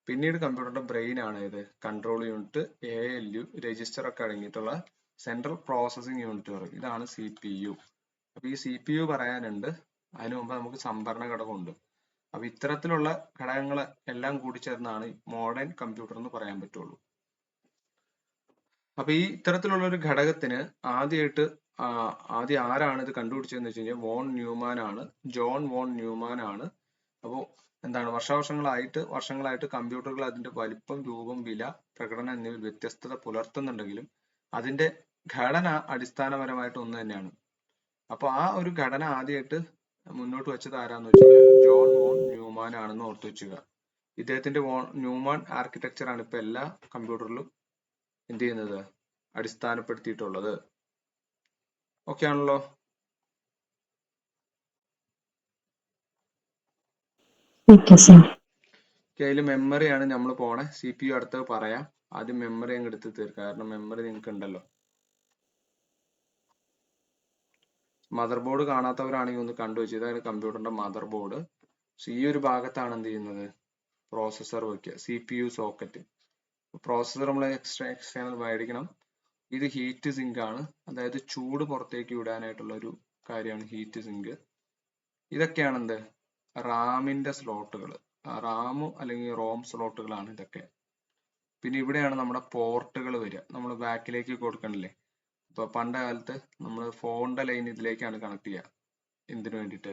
S2: പിന്നീട് കമ്പ്യൂട്ടറിന്റെ ബ്രെയിൻ ആണ് ഇത്, കൺട്രോൾ യൂണിറ്റ്, ALU, രജിസ്റ്റർ ഒക്കെ അടങ്ങിയിട്ടുള്ള സെൻട്രൽ പ്രോസസിംഗ് യൂണിറ്റ് പറയും. ഇതാണ് CPU. അപ്പൊ ഈ CPU പറയാനുണ്ട്. അതിനു മുമ്പ് നമുക്ക് സംഭരണ ഘടകമുണ്ട്. അപ്പൊ ഇത്തരത്തിലുള്ള ഘടകങ്ങൾ എല്ലാം കൂടി ചേർന്നാണ് മോഡേൺ കമ്പ്യൂട്ടർ എന്ന് പറയാൻ പറ്റുള്ളൂ. അപ്പൊ ഈ ഇത്തരത്തിലുള്ള ഒരു ഘടകത്തിന് ആദ്യം ആരാണ് ഇത് കണ്ടുപിടിച്ചതെന്ന് വെച്ച് കഴിഞ്ഞാൽ ജോൺ വോൺ ന്യൂമാൻ ആണ്. അപ്പോൾ എന്താണ്, വർഷങ്ങളായിട്ട് കമ്പ്യൂട്ടറുകൾ അതിന്റെ വലിപ്പം, രൂപം, വില, പ്രകടനം എന്നിവയിൽ വ്യത്യസ്തത പുലർത്തുന്നുണ്ടെങ്കിലും അതിന്റെ ഘടന അടിസ്ഥാനപരമായിട്ട് ഒന്ന് തന്നെയാണ്. അപ്പൊ ആ ഒരു ഘടന ആദ്യമായിട്ട് മുന്നോട്ട് വെച്ചത് ആരാന്ന് വെച്ച് കഴിഞ്ഞാൽ ജോൺ വോൺ ന്യൂമാൻ ആണെന്ന് ഓർത്തു വെച്ചുക. ഇദ്ദേഹത്തിന്റെ ന്യൂമാൻ ആർക്കിടെക്ചർ ആണ് ഇപ്പൊ എല്ലാ കമ്പ്യൂട്ടറിലും എന്ത് ചെയ്യുന്നത്, അടിസ്ഥാനപ്പെടുത്തിയിട്ടുള്ളത്. ഓക്കെ ആണല്ലോ? അതിൽ മെമ്മറിയാണ് നമ്മൾ പോണേ. CPU അടുത്തത് പറയാം. ആദ്യം മെമ്മറി അങ്ങ് എടുത്ത് തീർക്കുക, കാരണം മെമ്മറി നിങ്ങൾക്ക് ഉണ്ടല്ലോ. മദർ ബോർഡ് കാണാത്തവരാണെങ്കിൽ ഒന്ന് കണ്ടുവെച്ചു. ഇതാണ് കമ്പ്യൂട്ടറിന്റെ മദർ ബോർഡ്. ഈ ഒരു ഭാഗത്താണ് എന്ത് ചെയ്യുന്നത്, പ്രോസസർ വെക്കുക, CPU സോക്കറ്റ്. പ്രോസസർ നമ്മൾ എക്സ്റ്റേണൽ മേടിക്കണം. ഇത് ഹീറ്റ് സിങ്ക് ആണ്, അതായത് ചൂട് പുറത്തേക്ക് വിടാനായിട്ടുള്ള ഒരു കാര്യമാണ് ഹീറ്റ് സിങ്ക്. ഇതൊക്കെയാണ് എന്ത്, റാമിന്റെ സ്ലോട്ടുകൾ, റാം അല്ലെങ്കിൽ റോം സ്ലോട്ടുകളാണ് ഇതൊക്കെ. പിന്നെ ഇവിടെയാണ് നമ്മുടെ പോർട്ടുകൾ വരിക, നമ്മൾ ബാക്കിലേക്ക് കൊടുക്കണില്ലേ. ഇപ്പൊ പണ്ട് കാലത്ത് നമ്മൾ ഫോണിന്റെ ലൈൻ ഇതിലേക്കാണ് കണക്ട് ചെയ്യുക, എന്തിനു വേണ്ടിയിട്ട്,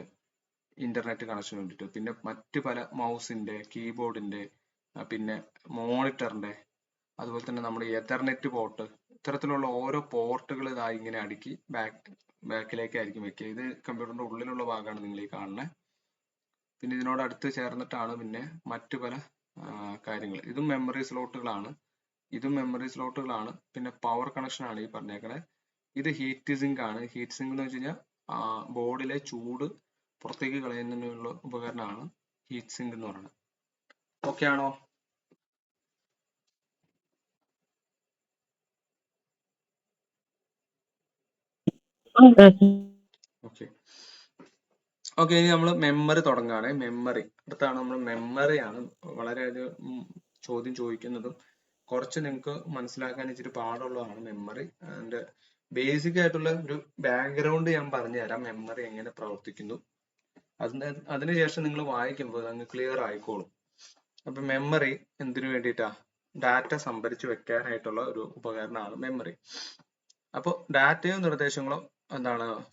S2: ഇന്റർനെറ്റ് കണക്ഷന് വേണ്ടിയിട്ട്. പിന്നെ മറ്റു പല മൗസിന്റെ, കീബോർഡിന്റെ, പിന്നെ മോണിറ്ററിന്റെ, അതുപോലെ തന്നെ നമ്മുടെ എതർനെറ്റ് പോർട്ട്, ഇത്തരത്തിലുള്ള ഓരോ പോർട്ടുകൾ ഇതായി ഇങ്ങനെ അടുക്കി ബാക്കിലേക്കായിരിക്കും വെക്കുക. ഇത് കമ്പ്യൂട്ടറിന്റെ ഉള്ളിലുള്ള ഭാഗമാണ് നിങ്ങൾ ഈ കാണുന്നത്. പിന്നെ ഇതിനോട് അടുത്ത് ചേർന്നിട്ടാണ് പിന്നെ മറ്റു പല കാര്യങ്ങൾ. ഇതും മെമ്മറി സ്ലോട്ടുകളാണ്. പിന്നെ പവർ കണക്ഷൻ ആണ് ഈ പറഞ്ഞേക്കണേ. ഇത് ഹീറ്റ് സിങ്ക് ആണ്. ഹീറ്റ് സിങ്ക് എന്ന് വെച്ച് കഴിഞ്ഞാൽ ബോർഡിലെ ചൂട് പുറത്തേക്ക് കളയുന്നതിനുള്ള ഉപകരണമാണ് ഹീറ്റ് സിങ്ക് എന്ന് പറയുന്നത്. ഓക്കെ ആണോ? ഓക്കെ, ഇനി നമ്മൾ മെമ്മറി തുടങ്ങുകയാണ്. അടുത്താണ് നമ്മൾ മെമ്മറിയാണ് വളരെയധികം ചോദ്യം ചോദിക്കുന്നതും കുറച്ച് നിങ്ങൾക്ക് മനസ്സിലാക്കാൻ ഇച്ചിരി പാടുള്ളതാണ് മെമ്മറി. അതിന്റെ ബേസിക് ആയിട്ടുള്ള ഒരു ബാക്ക്ഗ്രൗണ്ട് ഞാൻ പറഞ്ഞുതരാം, മെമ്മറി എങ്ങനെ പ്രവർത്തിക്കുന്നു. അതിനുശേഷം നിങ്ങൾ വായിക്കുമ്പോൾ അങ്ങ് ക്ലിയർ ആയിക്കോളും. അപ്പൊ മെമ്മറി എന്തിനു വേണ്ടിയിട്ടാ, ഡാറ്റ സംഭരിച്ചു വെക്കാനായിട്ടുള്ള ഒരു ഉപകരണമാണ് മെമ്മറി. അപ്പോൾ ഡാറ്റയോ നിർദ്ദേശങ്ങളോ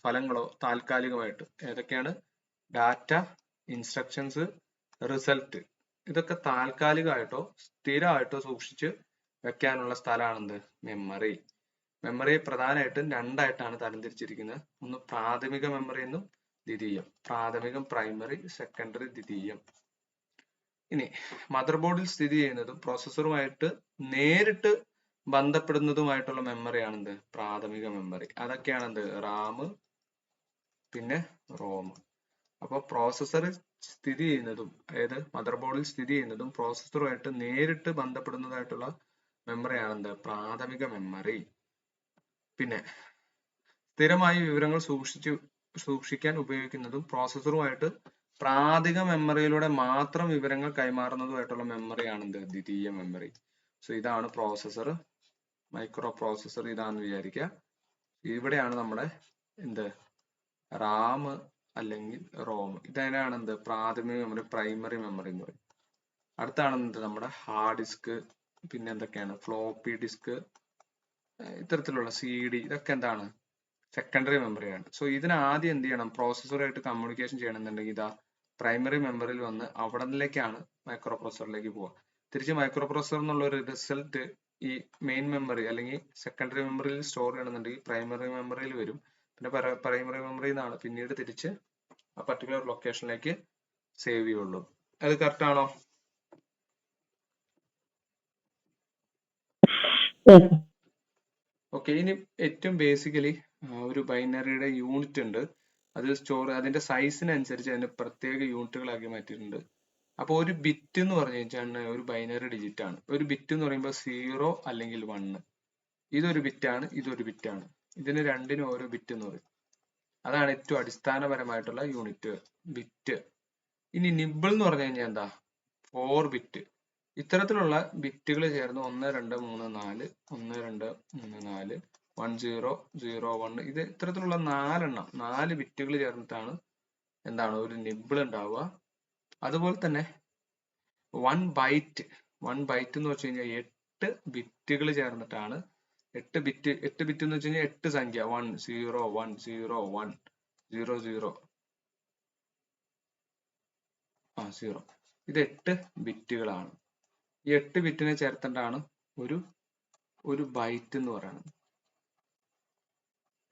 S2: ഫലങ്ങളോ താൽക്കാലികമായിട്ട്, ഏതൊക്കെയാണ്, ഡാറ്റ, ഇൻസ്ട്രക്ഷൻസ്, റിസൾട്ട്, ഇതൊക്കെ താൽക്കാലികമായിട്ടോ സ്ഥിരമായിട്ടോ സൂക്ഷിച്ച് വെക്കാനുള്ള സ്ഥലമാണ് എന്ത്, മെമ്മറി. മെമ്മറിയെ പ്രധാനമായിട്ടും രണ്ടായിട്ടാണ് തരംതിരിച്ചിരിക്കുന്നത്. ഒന്ന് പ്രാഥമിക മെമ്മറി എന്നും ദ്വിതീയം. പ്രാഥമികം പ്രൈമറി, സെക്കൻഡറി ദ്വിതീയം. ഇനി മദർ ബോർഡിൽ സ്ഥിതി ചെയ്യുന്നതും പ്രോസസ്സറുമായിട്ട് നേരിട്ട് ബന്ധപ്പെടുന്നതുമായിട്ടുള്ള മെമ്മറിയാണ് എന്ത്? പ്രാഥമിക മെമ്മറി. അതൊക്കെയാണ് എന്ത്? റാം, പിന്നെ റോം. അപ്പോൾ പ്രോസസ്സറിൽ സ്ഥിതി ചെയ്യുന്നതും, അതായത് മദർ ബോർഡിൽ സ്ഥിതി ചെയ്യുന്നതും പ്രോസസ്സറുമായിട്ട് നേരിട്ട് ബന്ധപ്പെടുന്നതായിട്ടുള്ള മെമ്മറിയാണ് എന്ത്? പ്രാഥമിക മെമ്മറി. പിന്നെ സ്ഥിരമായി വിവരങ്ങൾ സൂക്ഷിക്കാൻ ഉപയോഗിക്കുന്നതും പ്രോസസ്സറുമായിട്ട് പ്രാഥമിക മെമ്മറിയിലൂടെ മാത്രം വിവരങ്ങൾ കൈമാറുന്നതുമായിട്ടുള്ള മെമ്മറിയാണ് എന്ത്? ദ്വിതീയ മെമ്മറി. സോ ഇതാണ് പ്രോസസ്സർ, മൈക്രോ പ്രോസസ്സർ ഇതാണെന്ന് വിചാരിക്കുക. ഇവിടെയാണ് നമ്മുടെ എന്ത്? റാം അല്ലെങ്കിൽ റോം. ഇതന്നെയാണ് എന്ത്? പ്രാഥമിക മെമ്മറി, പ്രൈമറി മെമ്മറി എന്ന് പറയും. അടുത്താണ് എന്ത്? നമ്മുടെ ഹാർഡ് ഡിസ്ക്, പിന്നെ എന്തൊക്കെയാണ്? ഫ്ലോപ്പി ഡിസ്ക്, ഇത്തരത്തിലുള്ള CD, ഇതൊക്കെ എന്താണ്? സെക്കൻഡറി മെമ്മറിയാണ്. സോ ഇതിന് ആദ്യം എന്ത് ചെയ്യണം? പ്രോസസ്സറുമായിട്ട് കമ്മ്യൂണിക്കേഷൻ ചെയ്യണമെന്നുണ്ടെങ്കിൽ ഇതാ പ്രൈമറി മെമ്മറിയിൽ വന്ന് അവിടേക്കാണ് മൈക്രോ പ്രോസസറിലേക്ക് പോവുക. തിരിച്ച് മൈക്രോ പ്രോസസർ എന്നുള്ള ഒരു റിസൾട്ട് ഈ മെയിൻ മെമ്മറി അല്ലെങ്കിൽ സെക്കൻഡറി മെമ്മറിയിൽ സ്റ്റോർ ചെയ്യണമെന്നുണ്ടെങ്കിൽ പ്രൈമറി മെമ്മറിയിൽ വരും. പിന്നെ പ്രൈമറി മെമ്മറിയിൽ നിന്നാണ് പിന്നീട് തിരിച്ച് ആ പർട്ടിക്കുലർ ലൊക്കേഷനിലേക്ക് സേവ് ചെയ്യുള്ളൂ. അത് കറക്റ്റ് ആണോ? ഓക്കെ. ഇനി ഏറ്റവും ബേസിക്കലി ഒരു ബൈനറിയുടെ യൂണിറ്റ് ഉണ്ട്. അത് അതിന്റെ സൈസിനനുസരിച്ച് അതിന്റെ പ്രത്യേക യൂണിറ്റുകളാക്കി മാറ്റിയിട്ടുണ്ട്. അപ്പോൾ ഒരു ബിറ്റ് എന്ന് പറഞ്ഞു കഴിഞ്ഞാൽ ഒരു ബൈനറി ഡിജിറ്റ് ആണ്. ഒരു ബിറ്റ് എന്ന് പറയുമ്പോൾ 0 അല്ലെങ്കിൽ 1. ഇതൊരു ബിറ്റാണ്, ഇതൊരു ബിറ്റാണ്. ഇതിന് രണ്ടിനും ഓരോ ബിറ്റ് എന്ന് പറയും. അതാണ് ഏറ്റവും അടിസ്ഥാനപരമായിട്ടുള്ള യൂണിറ്റ്, ബിറ്റ്. ഇനി നിബിൾ എന്ന് പറഞ്ഞു കഴിഞ്ഞാൽ എന്താ? 4 ബിറ്റ്. ഇത്തരത്തിലുള്ള ബിറ്റുകൾ ചേർന്ന് 1 2 3 4 1 2 3 4 1 0 0 1 ഇത് ഇത്തരത്തിലുള്ള 4 ബിറ്റുകൾ ചേർന്നിട്ടാണ് എന്താണ്? ഒരു നിബിൾ ഉണ്ടാവുക. അതുപോലെ തന്നെ 1 ബൈറ്റ് എന്ന് വെച്ച് കഴിഞ്ഞാൽ 8 ബിറ്റുകൾ ചേർന്നിട്ടാണ് 8 ബിറ്റ് എന്ന് വെച്ച് കഴിഞ്ഞാൽ 8 സംഖ്യ 1 0 1 0 1 0 0 0. ഇത് 8 ബിറ്റുകളാണ്. ഈ 8 ബിറ്റിനെ ചേർത്തിട്ടാണ് ഒരു ബൈറ്റ് എന്ന് പറയുന്നത്.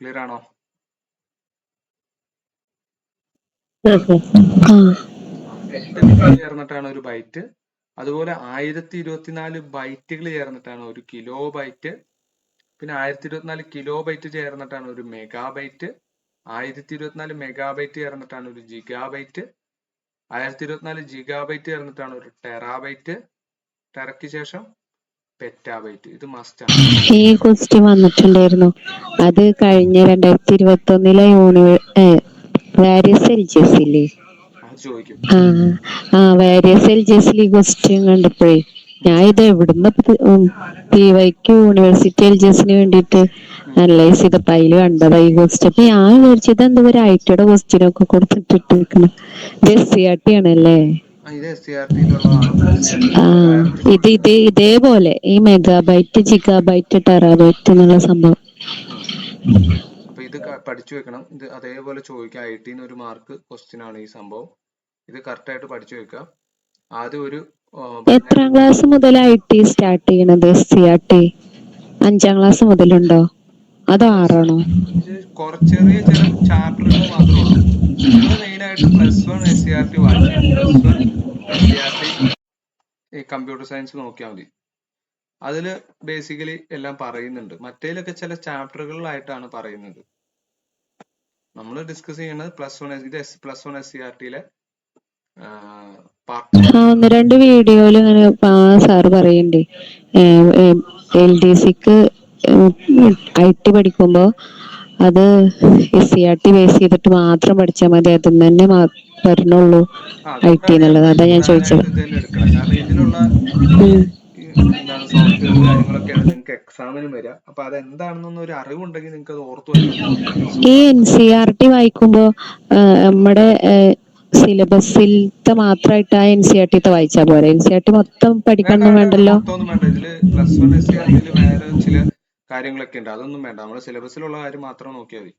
S2: ക്ലിയർ ആണോ? 8 ബിറ്റ് ചേർന്നിട്ടാണ് ഒരു ബൈറ്റ്. അതുപോലെ 1024 ബൈറ്റുകൾ ചേർന്നിട്ടാണ് ഒരു കിലോ ബൈറ്റ്. പിന്നെ 1024 കിലോ ബൈറ്റ് ചേർന്നിട്ടാണ് ഒരു മെഗാബൈറ്റ്. 1024 മെഗാബൈറ്റ് ചേർന്നിട്ടാണ് ഒരു ജിഗാബൈറ്റ്. 1024 ജിഗാബൈറ്റ് ചേർന്നിട്ടാണ് ഒരു ടെറാബൈറ്റ്. ടെറയ്ക്ക് ശേഷം പെറ്റാബൈറ്റ്. ഇത് മസ്റ്റ് ആണ്.
S1: ഈ ക്വസ്റ്റ്യൻ വന്നിട്ടുണ്ടായിരുന്നു. അത് കഴിഞ്ഞ 2021 വാരിയസ് എൽജിഎസ് ഇല്ലേ?
S2: ചോദിക്കും.
S1: വാരിയസ് എൽജിഎസിൽ ഈ ക്വസ്റ്റ്യൻ കണ്ടപ്പോഴേ ഞാൻ ഇത് എവിടുന്ന് PYQ യൂണിവേഴ്സിറ്റി എൽജിഎസിന് വേണ്ടിയിട്ട് അനലൈസ് ചെയ്തപ്പോ അതിൽ കണ്ടതാ ഈ ക്വസ്റ്റ്യൻ. അപ്പൊ ഞാൻ വിചാരിച്ചത് എന്താ ഒരു ഐറ്റിയുടെ ക്വസ്റ്റ്യൻ ഒക്കെ കൊടുത്തിട്ടിരിക്കണം. ഇത് SCRT ആണല്ലേ? ഇതേപോലെ ഈ മെഗാബൈറ്റ്, ജിഗാബൈറ്റ്, ടെറാബൈറ്റ് എന്നുള്ള സംഭവം.
S2: അപ്പൊ ഇത് പഠിച്ചു വെക്കണം. ഇത് അതേപോലെ ചോദിക്കാം. IT ഒരു മാർക്ക് ക്വസ്റ്റ്യൻ ആണ് ഈ സംഭവം. ഇത് കറക്റ്റ് ആയിട്ട് പഠിച്ചു വെക്കാം. ആദ്യം ഒരു
S1: എത്രാം ക്ലാസ് മുതൽ IT സ്റ്റാർട്ട് ചെയ്യണത്? SCRT 5ാം ക്ലാസ് മുതലുണ്ടോ അതോ 6ആണോ?
S2: ചെറിയ ചില ചാപ്റ്ററുകൾ മാത്രമേ ഉള്ളൂ. നിങ്ങൾ മെയിൻ ആയിട്ട് +1 SCRT വായിച്ചാൽ +1 SCRT കമ്പ്യൂട്ടർ സയൻസ് നോക്കിയാൽ മതി. അതില് ബേസിക്കലി എല്ലാം പറയുന്നുണ്ട്. മറ്റേലൊക്കെ ചില ചാപ്റ്ററുകളിലായിട്ടാണ് പറയുന്നത്. നമ്മൾ ഡിസ്കസ് ചെയ്യുന്നത് +1 SCRTയിലെ
S1: 1-2 വീഡിയോയിൽ ഇങ്ങനെ സാറ് പറയുന്നുണ്ട് LDCക്ക് IT പഠിക്കുമ്പോ അത് SCRT ബേസ് ചെയ്തിട്ട് മാത്രം പഠിച്ചാൽ മതി, അതിന് തന്നെ വരണുള്ളൂ IT എന്നുള്ളത്. അതാ ഞാൻ ചോദിച്ചത്.
S2: കാരണം ഇതിലുള്ള എന്താണ് സോഫ്റ്റ്വെയർ കാര്യങ്ങളൊക്കെയാണ് നിങ്ങൾക്ക് എക്സാമിന് വരിക. അപ്പൊ അത് എന്താണെന്നൊന്നും ഒരു അറിവുണ്ടെങ്കിൽ നിങ്ങൾക്ക് അത് ഓർത്തു വെക്കാം.
S1: ഈ NCERT വായിക്കുമ്പോ നമ്മുടെ സിലബസിലത്തെ മാത്രമായിട്ട് ആ NCERT വായിച്ചാൽ പോരെ? NCERT മൊത്തം പഠിക്കണം വേണ്ടല്ലോ?
S2: മൊത്തമൊന്നും വേണ്ട. ഇതില് +1 SCRTയിൽ വേറെ ചില കാര്യങ്ങളൊക്കെ ഉണ്ട്. അതൊന്നും വേണ്ട. നമ്മുടെ സിലബസിലുള്ള കാര്യം മാത്രം നോക്കിയാൽ മതി.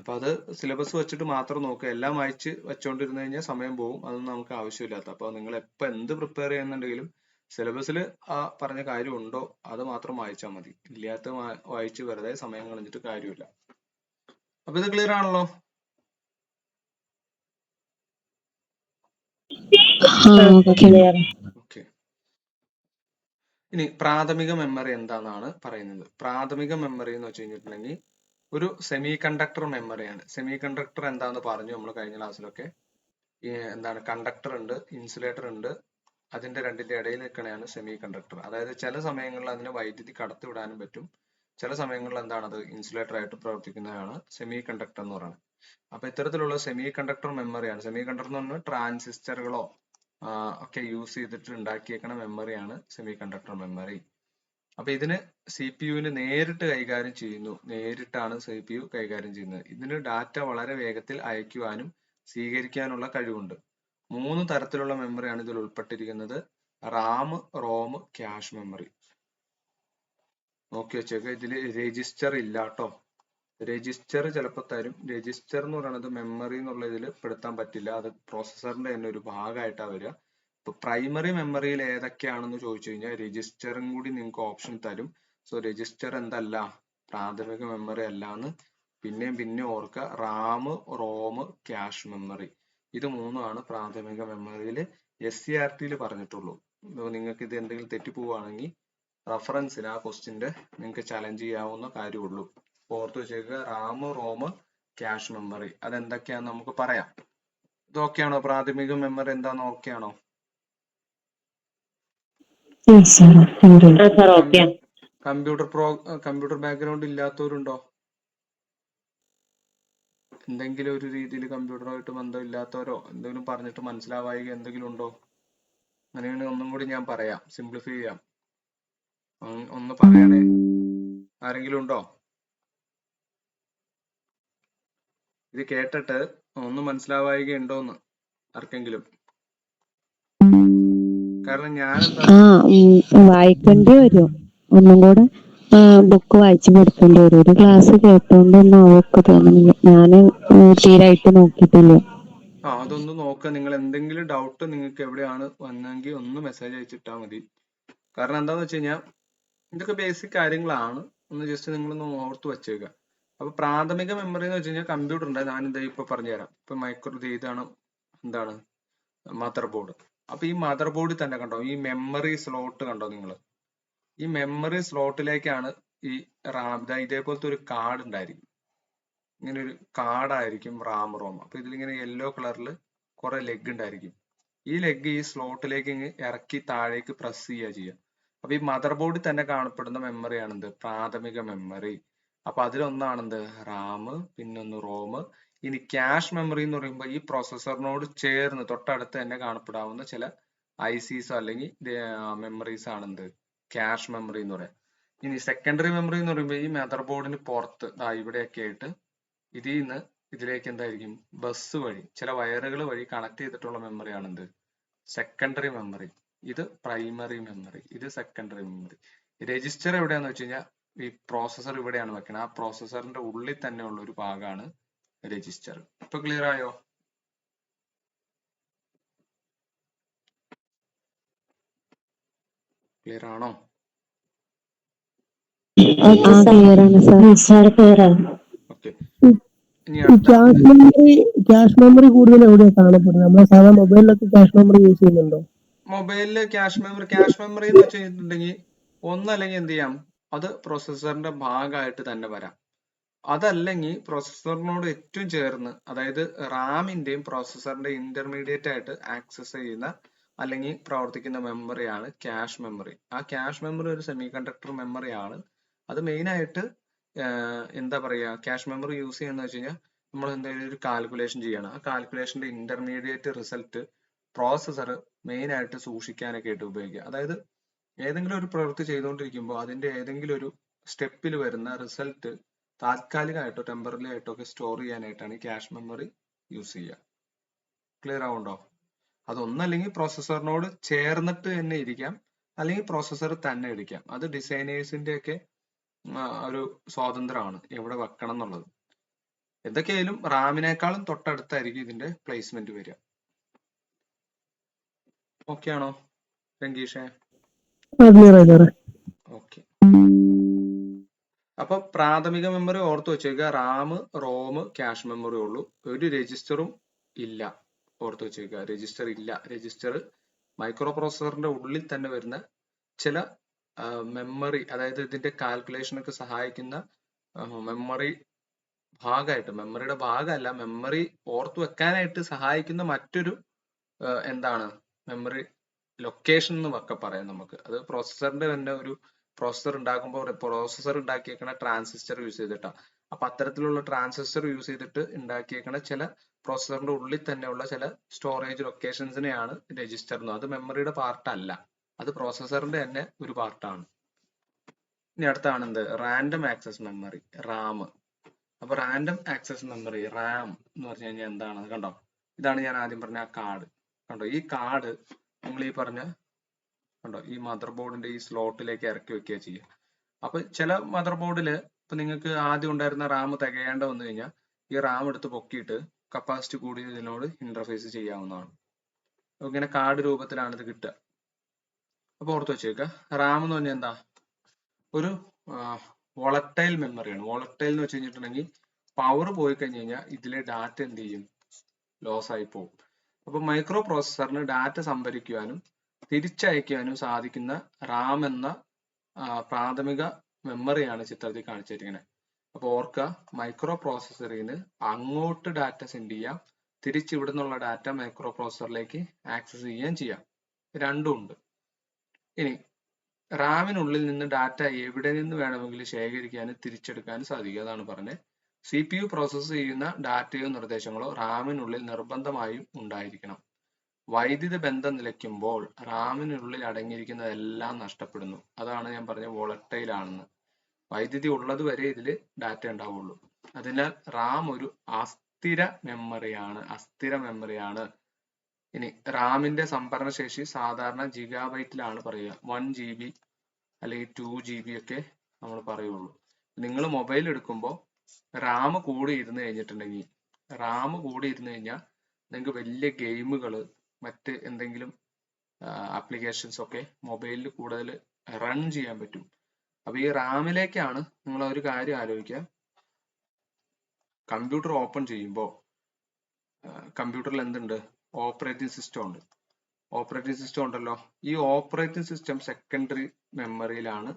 S2: അപ്പൊ അത് സിലബസ് വെച്ചിട്ട് മാത്രം നോക്കുക. എല്ലാം വായിച്ച് വെച്ചോണ്ടിരുന്നു കഴിഞ്ഞാൽ സമയം പോകും. അതൊന്നും നമുക്ക് ആവശ്യമില്ലാത്ത. അപ്പൊ നിങ്ങൾ എപ്പോൾ എന്ത് പ്രിപ്പയർ ചെയ്യുന്നുണ്ടെങ്കിലും സിലബസിൽ ആ പറഞ്ഞ കാര്യം ഉണ്ടോ അത് മാത്രം വായിച്ചാൽ മതി. ഇല്ലാത്ത വായിച്ച് വെറുതെ സമയം കളഞ്ഞിട്ട് കാര്യമില്ല. അപ്പൊ ഇത് ക്ലിയർ ആണല്ലോ? ഓക്കെ. ഇനി പ്രാഥമിക മെമ്മറി എന്താണെന്നാണ് പറയുന്നത്. പ്രാഥമിക മെമ്മറി എന്ന് വെച്ച് കഴിഞ്ഞിട്ടുണ്ടെങ്കിൽ ഒരു സെമി കണ്ടക്ടർ മെമ്മറിയാണ്. സെമി കണ്ടക്ടർ എന്താന്ന് പറഞ്ഞു നമ്മൾ കഴിഞ്ഞ ക്ലാസ്സിലൊക്കെ. എന്താണ്, കണ്ടക്ടർ ഉണ്ട്, ഇൻസുലേറ്റർ ഉണ്ട്, അതിന്റെ രണ്ടിന്റെ ഇടയിൽ നിൽക്കണയാണ് സെമി കണ്ടക്ടർ. അതായത് ചില സമയങ്ങളിൽ അതിന് വൈദ്യുതി കടത്തിവിടാനും പറ്റും, ചില സമയങ്ങളിൽ എന്താണത് ഇൻസുലേറ്റർ ആയിട്ട് പ്രവർത്തിക്കുന്നതാണ് സെമി കണ്ടക്ടർ എന്ന് പറയുന്നത്. അപ്പൊ ഇത്തരത്തിലുള്ള സെമി കണ്ടക്ടർ മെമ്മറിയാണ്. സെമി കണ്ടക്ടർ എന്ന് പറഞ്ഞാൽ ട്രാൻസിസ്റ്ററുകളോ ഒക്കെ യൂസ് ചെയ്തിട്ട് ഉണ്ടാക്കിയേക്കണ മെമ്മറിയാണ് സെമി കണ്ടക്ടർ മെമ്മറി. അപ്പൊ ഇതിന് CPU-ന് നേരിട്ട് കൈകാര്യം ചെയ്യുന്നു. നേരിട്ടാണ് CPU കൈകാര്യം ചെയ്യുന്നത്. ഇതിന് ഡാറ്റ വളരെ വേഗത്തിൽ അയക്കുവാനും സ്വീകരിക്കാനുള്ള കഴിവുണ്ട്. 3 തരത്തിലുള്ള മെമ്മറിയാണ് ഇതിൽ ഉൾപ്പെട്ടിരിക്കുന്നത്. RAM, ROM, cache memory. നോക്കി വെച്ചേക്ക്. ഇതിൽ രജിസ്റ്റർ ഇല്ല കേട്ടോ. രജിസ്റ്റർ ചിലപ്പോൾ തരും. രജിസ്റ്റർ എന്ന് പറയുന്നത് മെമ്മറി എന്നുള്ള ഇതിൽ പെടുത്താൻ പറ്റില്ല. അത് പ്രോസസ്സറിന്റെ തന്നെ ഒരു ഭാഗമായിട്ടാണ് വരിക. ഇപ്പൊ പ്രൈമറി മെമ്മറിയിൽ ഏതൊക്കെയാണെന്ന് ചോദിച്ചു കഴിഞ്ഞാൽ രജിസ്റ്ററും കൂടി നിങ്ങൾക്ക് ഓപ്ഷൻ തരും. സോ രജിസ്റ്റർ എന്തല്ല, പ്രാഥമിക മെമ്മറി അല്ല എന്ന് പിന്നെ ഓർക്കുക. റാം, റോം, ക്യാഷ് മെമ്മറി, ഇത് മൂന്നുമാണ് പ്രാഥമിക മെമ്മറിയിൽ SCERT-യിൽ പറഞ്ഞിട്ടുള്ളൂ. നിങ്ങൾക്ക് ഇത് എന്തെങ്കിലും തെറ്റിപ്പോവുകയാണെങ്കിൽ റഫറൻസിന് ആ ക്വസ്റ്റിന്റെ നിങ്ങൾക്ക് ചലഞ്ച് ചെയ്യാവുന്ന കാര്യമുള്ളൂ. ഓർത്ത് വെച്ചേക്കുക. റാം, റോം, ക്യാഷ് മെമ്മറി അതെന്തൊക്കെയാന്ന് നമുക്ക് പറയാം. ഇതൊക്കെയാണോ പ്രാഥമിക മെമ്മറി? എന്താന്ന് ഓക്കെയാണോ? Computer background ഇല്ലാത്തവരുണ്ടോ? എന്തെങ്കിലും ഒരു രീതിയിൽ കമ്പ്യൂട്ടറുമായിട്ട് ബന്ധമില്ലാത്തവരോ എന്തെങ്കിലും പറഞ്ഞിട്ട് മനസ്സിലാവായിക എന്തെങ്കിലും ഉണ്ടോ? അങ്ങനെയാണെങ്കിൽ ഒന്നും കൂടി ഞാൻ പറയാം, സിംപ്ലിഫൈ ചെയ്യാം. ഒന്ന് പറയണേ. ആരെങ്കിലും ഉണ്ടോ? ഇത് കേട്ടിട്ട് ഒന്ന് മനസ്സിലാവായിക ഉണ്ടോന്ന് ആർക്കെങ്കിലും? കാരണം ഞാൻ
S1: വായിക്കേണ്ടി വരും. ഒന്നും കൂടെ ബുക്ക് വായിച്ചു പഠിക്കേണ്ടി വരും. ഒരു ക്ലാസ് കേട്ടോണ്ടൊന്നും അവർക്ക് തോന്നുന്നില്ല. ഞാന് തീരായിട്ട് നോക്കിയിട്ടില്ല.
S2: അതൊന്ന് നോക്കുക. നിങ്ങൾ എന്തെങ്കിലും ഡൗട്ട് നിങ്ങൾക്ക് എവിടെയാണ് വന്നെങ്കിൽ ഒന്ന് മെസ്സേജ് അയച്ചിട്ടാൽ മതി. കാരണം എന്താന്ന് വെച്ച് കഴിഞ്ഞാൽ ഇതൊക്കെ ബേസിക് കാര്യങ്ങളാണ്. ഒന്ന് ജസ്റ്റ് നിങ്ങളൊന്ന് ഓർത്ത് വെച്ചേക്കുക. അപ്പൊ പ്രാഥമിക മെമ്മറി എന്ന് വെച്ച് കഴിഞ്ഞാൽ കമ്പ്യൂട്ടർ ഉണ്ട്. ഞാനിത് ഇപ്പൊ പറഞ്ഞുതരാം. ഇപ്പൊ ഇതാണ് എന്താണ് മദർ ബോർഡ്. അപ്പൊ ഈ മദർ ബോർഡിൽ തന്നെ കണ്ടോ ഈ മെമ്മറി സ്ലോട്ട് കണ്ടോ നിങ്ങൾ? ഈ മെമ്മറി സ്ലോട്ടിലേക്കാണ് ഈ റാം, ഇതേപോലത്തെ ഒരു കാർഡ് ഉണ്ടായിരിക്കും. ഇങ്ങനെ ഒരു കാർഡായിരിക്കും റാം, റോം. അപ്പൊ ഇതിലിങ്ങനെ യെല്ലോ കളറിൽ കുറെ ലെഗ് ഉണ്ടായിരിക്കും. ഈ ലെഗ് ഈ സ്ലോട്ടിലേക്ക് ഇങ്ങ് ഇറക്കി താഴേക്ക് പ്രസ് ചെയ്യുക. അപ്പൊ ഈ മദർ ബോർഡിൽ തന്നെ കാണപ്പെടുന്ന മെമ്മറിയാണ് എന്ത്? പ്രാഥമിക മെമ്മറി. അപ്പൊ അതിലൊന്നാണെന്ത്? റാം, പിന്നൊന്ന് റോം. ഇനി ക്യാഷ് മെമ്മറി എന്ന് പറയുമ്പോൾ ഈ പ്രോസസ്സറിനോട് ചേർന്ന് തൊട്ടടുത്ത് തന്നെ കാണപ്പെടാവുന്ന ചില ICs അല്ലെങ്കിൽ മെമ്മറീസ് ആണെന്ത്? ക്യാഷ് മെമ്മറി എന്ന് പറയാം. ഇനി സെക്കൻഡറി മെമ്മറി എന്ന് പറയുമ്പോൾ ഈ മദർ ബോർഡിന് പുറത്ത് ഇവിടെയൊക്കെ ആയിട്ട് ഇതിൽ നിന്ന് ഇതിലേക്ക് എന്തായിരിക്കും? ബസ് വഴി ചില വയറുകൾ വഴി കണക്ട് ചെയ്തിട്ടുള്ള മെമ്മറിയാണ് എന്ത്? Secondary memory. ഇത് പ്രൈമറി മെമ്മറി, ഇത് സെക്കൻഡറി മെമ്മറി. രജിസ്റ്റർ എവിടെയാന്ന് വെച്ച് കഴിഞ്ഞാൽ ഈ പ്രോസസ്സർ ഇവിടെയാണ് വെക്കുന്നത്. ആ പ്രോസസ്സറിന്റെ ഉള്ളിൽ തന്നെ ഉള്ള ഒരു ഭാഗമാണ് രജിസ്റ്റർ. ഇപ്പൊ ക്ലിയർ ആയോ? ക്ലിയർ ആണോ? ഓക്കെ.
S3: ക്യാഷ് മെമ്മറി കൂടുതൽ എവിടെയാണ് കാണപ്പെടുന്നത്? നമ്മളെ സാധാരണ മൊബൈലിലൊക്കെ ക്യാഷ് മെമ്മറി യൂസ് ചെയ്യുന്നുണ്ടോ?
S2: മൊബൈലില് ക്യാഷ് മെമ്മറി എന്ന് വെച്ച് കഴിഞ്ഞിട്ടുണ്ടെങ്കിൽ ഒന്നല്ലെങ്കിൽ എന്ത് ചെയ്യാം, അത് പ്രോസസ്സറിന്റെ ഭാഗമായിട്ട് തന്നെ വരാം. അതല്ലെങ്കിൽ പ്രോസസ്സറിനോട് ഏറ്റവും ചേർന്ന്, അതായത് റാമിന്റെയും പ്രോസസ്സറിന്റെ ഇന്റർമീഡിയറ്റ് ആയിട്ട് ആക്സസ് ചെയ്യുന്ന അല്ലെങ്കിൽ പ്രവർത്തിക്കുന്ന മെമ്മറിയാണ് ക്യാഷ് മെമ്മറി. ആ ക്യാഷ് മെമ്മറി ഒരു സെമി കണ്ടക്ടർ മെമ്മറിയാണ്. അത് മെയിൻ ആയിട്ട് എന്താ പറയാ, ക്യാഷ് മെമ്മറി യൂസ് ചെയ്യുന്ന വെച്ച് കഴിഞ്ഞാൽ നമ്മൾ എന്തെങ്കിലും ഒരു കാൽക്കുലേഷൻ ചെയ്യണം. ആ കാൽക്കുലേഷന്റെ ഇന്റർമീഡിയറ്റ് റിസൾട്ട് പ്രോസസ്സർ മെയിൻ ആയിട്ട് സൂക്ഷിക്കാനൊക്കെ ആയിട്ട് ഉപയോഗിക്കുക. അതായത് ഏതെങ്കിലും ഒരു പ്രവൃത്തി ചെയ്തുകൊണ്ടിരിക്കുമ്പോൾ അതിന്റെ ഏതെങ്കിലും ഒരു സ്റ്റെപ്പിൽ വരുന്ന റിസൾട്ട് താൽക്കാലികമായിട്ടോ ടെമ്പററി ആയിട്ടോ ഒക്കെ സ്റ്റോർ ചെയ്യാനായിട്ടാണ് ക്യാഷ് മെമ്മറി യൂസ് ചെയ്യുക. ക്ലിയർ ആവുണ്ടോ? അതൊന്നല്ലെങ്കിൽ പ്രോസസ്സറിനോട് ചേർന്നിട്ട് തന്നെ ഇരിക്കാം, അല്ലെങ്കിൽ പ്രോസസ്സർ തന്നെ ഇരിക്കാം. അത് ഡിസൈനേഴ്സിന്റെ ഒക്കെ ഒരു സ്വാതന്ത്ര്യമാണ് എവിടെ വെക്കണം എന്നുള്ളത്. എന്തൊക്കെയായാലും റാമിനേക്കാളും തൊട്ടടുത്തായിരിക്കും ഇതിന്റെ പ്ലേസ്മെന്റ് വരിക. ഓക്കെ ആണോ രംഗീഷേ?
S3: ക്ലിയർ ആയി സാറേ.
S2: ഓക്കെ. അപ്പൊ പ്രാഥമിക മെമ്മറി ഓർത്ത് വെച്ചേക്കുക, റാം, റോം, ക്യാഷ് മെമ്മറി ഉള്ളൂ. ഒരു രജിസ്റ്ററും ഇല്ല, ഓർത്ത് വെച്ചേക്കുക. രജിസ്റ്റർ ഇല്ല. രജിസ്റ്റർ മൈക്രോ പ്രോസസറിന്റെ ഉള്ളിൽ തന്നെ വരുന്ന ചില മെമ്മറി, അതായത് ഇതിന്റെ കാൽക്കുലേഷൻ ഒക്കെ സഹായിക്കുന്ന മെമ്മറി ഭാഗമായിട്ട്, മെമ്മറിയുടെ ഭാഗമല്ല, മെമ്മറി ഓർത്തു വെക്കാനായിട്ട് സഹായിക്കുന്ന മറ്റൊരു എന്താണ് മെമ്മറി ലൊക്കേഷൻ എന്ന് ഒക്കെ പറയാം നമുക്ക്. അത് പ്രോസസറിന്റെ തന്നെ ഒരു പ്രോസസർ ഉണ്ടാക്കുമ്പോൾ പ്രോസസർ ഉണ്ടാക്കിയേക്കണ ട്രാൻസിസ്റ്റർ യൂസ് ചെയ്തിട്ടാണ്. അപ്പൊ അത്തരത്തിലുള്ള ട്രാൻസിസ്റ്റർ യൂസ് ചെയ്തിട്ട് ഉണ്ടാക്കിയേക്കണ ചില പ്രോസസറിന്റെ ഉള്ളിൽ തന്നെയുള്ള ചില സ്റ്റോറേജ് ലൊക്കേഷൻസിനെയാണ് രജിസ്റ്റർ എന്ന്. അത് മെമ്മറിയുടെ പാർട്ട് അല്ല, അത് പ്രോസസറിന്റെ തന്നെ ഒരു പാർട്ടാണ്. ഇനി അടുത്താണ് എന്ത്, റാൻഡം ആക്സസ് മെമ്മറി, റാം. അപ്പൊ റാൻഡം ആക്സസ് മെമ്മറി, റാം എന്ന് പറഞ്ഞു കഴിഞ്ഞാൽ എന്താണ് കണ്ടോ. ഇതാണ് ഞാൻ ആദ്യം പറഞ്ഞ ആ കാർഡ് കണ്ടോ. ഈ കാർഡ് നമ്മൾ ഈ പറഞ്ഞ കണ്ടോ ഈ മദർ ബോർഡിന്റെ ഈ സ്ലോട്ടിലേക്ക് ഇറക്കി വെക്കുക ചെയ്യുക. അപ്പൊ ചില മദർ ബോർഡില് ഇപ്പൊ നിങ്ങൾക്ക് ആദ്യം ഉണ്ടായിരുന്ന റാം തികയേണ്ട വന്നു കഴിഞ്ഞാൽ ഈ റാം എടുത്ത് പൊക്കിയിട്ട് കപ്പാസിറ്റി കൂടി ഇതിനോട് ഇന്റർഫേസ് ചെയ്യാവുന്നതാണ്. ഇങ്ങനെ കാർഡ് രൂപത്തിലാണ് ഇത് കിട്ടുക. അപ്പൊ ഓർത്ത് വെച്ചേക്കുക, റാം എന്ന് പറഞ്ഞാൽ എന്താ, ഒരു വോളറ്റൈൽ മെമ്മറിയാണ്. വോളറ്റൈൽ എന്ന് വെച്ച് കഴിഞ്ഞിട്ടുണ്ടെങ്കിൽ പവർ പോയി കഴിഞ്ഞ് കഴിഞ്ഞാൽ ഇതിലെ ഡാറ്റ എന്ത് ചെയ്യും, ലോസ് ആയി പോകും. അപ്പൊ മൈക്രോ പ്രോസസറിന് ഡാറ്റ സംഭരിക്കുവാനും തിരിച്ചയക്കുവാനും സാധിക്കുന്ന റാം എന്ന പ്രാഥമിക മെമ്മറിയാണ് ചിത്രത്തിൽ കാണിച്ചിരിക്കുന്നത്. അപ്പൊ ഓർക്കുക, മൈക്രോ പ്രോസസറിൽ നിന്ന് അങ്ങോട്ട് ഡാറ്റ സെൻഡ് ചെയ്യാം, തിരിച്ച് ഇവിടെ നിന്നുള്ള ഡാറ്റ മൈക്രോ പ്രോസസറിലേക്ക് ആക്സസ് ചെയ്യുകയും ചെയ്യാം. രണ്ടും ഉണ്ട്. ഇനി റാമിനുള്ളിൽ നിന്ന് ഡാറ്റ എവിടെ നിന്ന് വേണമെങ്കിലും ശേഖരിക്കാനും തിരിച്ചെടുക്കാനും സാധിക്കും. അതാണ് പറഞ്ഞത്. CPU പ്രോസസ്സ് ചെയ്യുന്ന ഡാറ്റയോ നിർദ്ദേശങ്ങളോ റാമിനുള്ളിൽ നിർബന്ധമായും ഉണ്ടായിരിക്കണം. വൈദ്യുത ബന്ധം നിലയ്ക്കുമ്പോൾ റാമിനുള്ളിൽ അടങ്ങിയിരിക്കുന്നതെല്ലാം നഷ്ടപ്പെടുന്നു. അതാണ് ഞാൻ പറഞ്ഞ വോളറ്റൈൽ ആണെന്ന്. വൈദ്യുതി ഉള്ളത് വരെ ഇതിൽ ഡാറ്റ ഉണ്ടാവുള്ളൂ. അതിനാൽ റാം ഒരു അസ്ഥിര മെമ്മറിയാണ്. ഇനി റാമിന്റെ സംഭരണ ശേഷി സാധാരണ ജിഗാബൈറ്റിലാണ് പറയുക. 1 GB അല്ലെങ്കിൽ 2 GB ഒക്കെ നമ്മൾ പറയുള്ളൂ. നിങ്ങൾ മൊബൈൽ എടുക്കുമ്പോൾ റാം കൂടി ഇരുന്ന് കഴിഞ്ഞിട്ടുണ്ടെങ്കിൽ, നിങ്ങൾക്ക് വലിയ ഗെയിമുകൾ, മറ്റ് എന്തെങ്കിലും ആപ്ലിക്കേഷൻസ് ഒക്കെ മൊബൈലിൽ കൂടുതൽ റൺ ചെയ്യാൻ പറ്റും. അപ്പൊ ഈ റാമിലേക്കാണ് നിങ്ങൾ ഒരു കാര്യം ആലോചിക്കുക, കമ്പ്യൂട്ടർ ഓപ്പൺ ചെയ്യുമ്പോൾ കമ്പ്യൂട്ടറിൽ എന്തുണ്ട്, ഓപ്പറേറ്റിംഗ് സിസ്റ്റം ഉണ്ട്. ഓപ്പറേറ്റിംഗ് സിസ്റ്റം ഉണ്ടല്ലോ. ഈ ഓപ്പറേറ്റിംഗ് സിസ്റ്റം സെക്കൻഡറി മെമ്മറിയിലാണ്